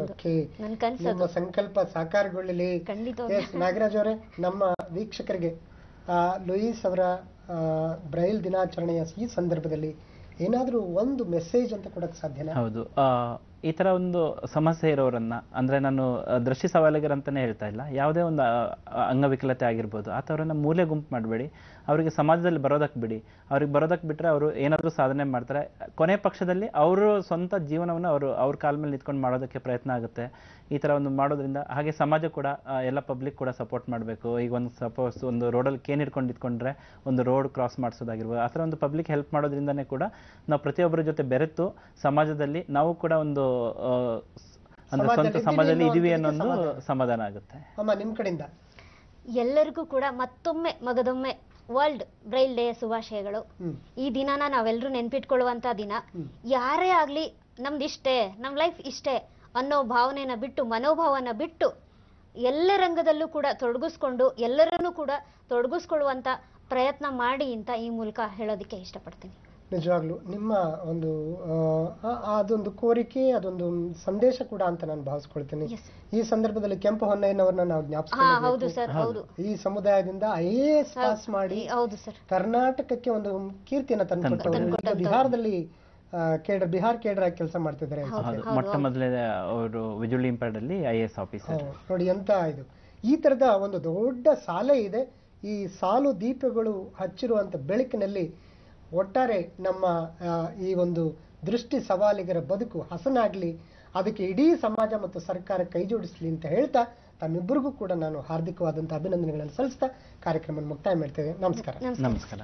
ನನ್ನ ಕನಸು. ಸಂಕಲ್ಪ ಸಾಕಾರಗೊಳ್ಳಲಿ ಖಂಡಿತ. ನಾಗರಾಜ್ ಅವರೇ, ನಮ್ಮ ವೀಕ್ಷಕರಿಗೆ ಲೂಯಿಸ್ ಅವರ ಬ್ರೈಲ್ ದಿನಾಚರಣೆಯ ಈ ಸಂದರ್ಭದಲ್ಲಿ ಏನಾದರೂ ಒಂದು ಮೆಸೇಜ್ ಅಂತ ಕೊಡಕ್ಕೆ ಸಾಧ್ಯನಾ? ಹೌದು, ಈ ತರ ಒಂದು ಸಮಸ್ಯೆ ಇರೋರನ್ನ, ಅಂದ್ರೆ ನಾನು ದೃಷ್ಟಿ ಸವಾಲಿಗರಂತಾನೆ ಹೇಳ್ತಾ ಇಲ್ಲ, ಯಾವುದೇ ಒಂದು ಅಂಗವಿಕಲತೆ ಆಗಿರ್ಬೋದು, ಆತವರನ್ನ ಮೂಲೆ ಗುಂಪು ಮಾಡಬೇಡಿ. ಅವರಿಗೆ ಸಮಾಜದಲ್ಲಿ ಬರೋದಕ್ಕೆ ಬಿಡಿ. ಅವ್ರಿಗೆ ಬರೋದಕ್ಕೆ ಬಿಟ್ರೆ ಅವರು ಏನಾದರೂ ಸಾಧನೆ ಮಾಡ್ತಾರೆ. ಕೊನೆ ಪಕ್ಷದಲ್ಲಿ ಅವರು ಸ್ವಂತ ಜೀವನವನ್ನು ಅವ್ರ ಕಾಲ ಮೇಲೆ ನಿಂತ್ಕೊಂಡು ಮಾಡೋದಕ್ಕೆ ಪ್ರಯತ್ನ ಆಗುತ್ತೆ. ಈ ತರ ಒಂದು ಮಾಡೋದ್ರಿಂದ. ಹಾಗೆ ಸಮಾಜ ಕೂಡ, ಎಲ್ಲ ಪಬ್ಲಿಕ್ ಕೂಡ ಸಪೋರ್ಟ್ ಮಾಡಬೇಕು. ಈಗ ಒಂದು ಸಪೋಸ್ ಒಂದು ರೋಡಲ್ಲಿ ಕೇನ್ ಹಿಡ್ಕೊಂಡು ನಿಂತ್ಕೊಂಡ್ರೆ ಒಂದು ರೋಡ್ ಕ್ರಾಸ್ ಮಾಡಿಸೋದಾಗಿರ್ಬೋದು, ಆ ಥರ ಒಂದು ಪಬ್ಲಿಕ್ ಹೆಲ್ಪ್ ಮಾಡೋದ್ರಿಂದನೇ ಕೂಡ ನಾವು ಪ್ರತಿಯೊಬ್ಬರ ಜೊತೆ ಬೆರೆತು ಸಮಾಜದಲ್ಲಿ ನಾವು ಕೂಡ ಒಂದು ಅಂದ್ರೆ ಸ್ವಂತ ಸಮಾಜದಲ್ಲಿ ಇದೀವಿ ಅನ್ನೋ ಸಮಾಧಾನ ಆಗುತ್ತೆ. ಅಮ್ಮ, ನಿಮ್ ಕಡೆಯಿಂದ ಎಲ್ಲರಿಗೂ ಕೂಡ ಮತ್ತೊಮ್ಮೆ ಮಗದೊಮ್ಮೆ ವರ್ಲ್ಡ್ ಬ್ರೈಲ್ ಡೇ ಶುಭಾಶಯಗಳು. ಈ ದಿನನ ನಾವೆಲ್ಲರೂ ನೆನ್ಪಿಟ್ಕೊಳ್ಳುವಂತ ದಿನ. ಯಾರೇ ಆಗ್ಲಿ ನಮ್ದಿಷ್ಟೇ, ನಮ್ ಲೈಫ್ ಇಷ್ಟೇ ಅನ್ನೋ ಭಾವನೆನ ಬಿಟ್ಟು, ಮನೋಭಾವನ ಬಿಟ್ಟು ಎಲ್ಲ ರಂಗದಲ್ಲೂ ಕೂಡ ತೊಡಗಿಸ್ಕೊಂಡು ಎಲ್ಲರನ್ನೂ ಕೂಡ ತೊಡಗಿಸ್ಕೊಳ್ಳುವಂತ ಪ್ರಯತ್ನ ಮಾಡಿ ಅಂತ ಈ ಮೂಲಕ ಹೇಳೋದಕ್ಕೆ ಇಷ್ಟಪಡ್ತೀನಿ. ನಿಜವಾಗ್ಲೂ ನಿಮ್ಮ ಒಂದು ಅದೊಂದು ಕೋರಿಕೆ, ಅದೊಂದು ಸಂದೇಶ ಕೂಡ ಅಂತ ನಾನು ಭಾವಿಸ್ಕೊಳ್ತೀನಿ. ಈ ಸಂದರ್ಭದಲ್ಲಿ ಕೆಂಪು ಹೊನ್ನಯ್ಯನವರನ್ನ ನಾವು ಜ್ಞಾಪಿಸ್ಕೊಳ್ಳಬೇಕು. ಈ ಸಮುದಾಯದಿಂದ IAS ಪಾಸ್ ಮಾಡಿ ಕರ್ನಾಟಕಕ್ಕೆ ಒಂದು ಕೀರ್ತಿಯನ್ನು ತಂದುಕೊಟ್ಟವರು. ಬಿಹಾರದಲ್ಲಿ ಬಿಹಾರ್ ಕೇಡರ್ ಆಗಿ ಕೆಲಸ ಮಾಡ್ತಿದ್ದಾರೆ. ಮೊಟ್ಟ ಮೊದಲೇ ಅವರು ವಿಜುವಲಿ ಇಂಪೇರ್ಡ್ ಅಲ್ಲಿ IAS ಆಫೀಸರ್. ನೋಡಿ ಎಂತ ಇದು. ಈ ತರದ ಒಂದು ದೊಡ್ಡ ಸಾಲೆ ಇದೆ. ಈ ಸಾಲು ದೀಪಗಳು ಹಚ್ಚಿರುವಂತ ಬೆಳಕಿನಲ್ಲಿ ಒಟ್ಟಾರೆ ನಮ್ಮ ಈ ಒಂದು ದೃಷ್ಟಿ ಸವಾಲಿಗರ ಬದುಕು ಹಸನಾಗ್ಲಿ, ಅದಕ್ಕೆ ಇಡೀ ಸಮಾಜ ಮತ್ತು ಸರ್ಕಾರ ಕೈ ಜೋಡಿಸ್ಲಿ ಅಂತ ಹೇಳ್ತಾ ತಮ್ಮಿಬ್ಬರಿಗೂ ಕೂಡ ನಾನು ಹಾರ್ದಿಕವಾದಂತಹ ಅಭಿನಂದನೆಗಳನ್ನು ಸಲ್ಲಿಸ್ತಾ ಕಾರ್ಯಕ್ರಮ ಮುಕ್ತಾಯ ಮಾಡ್ತೇವೆ. ನಮಸ್ಕಾರ. ನಮಸ್ಕಾರ.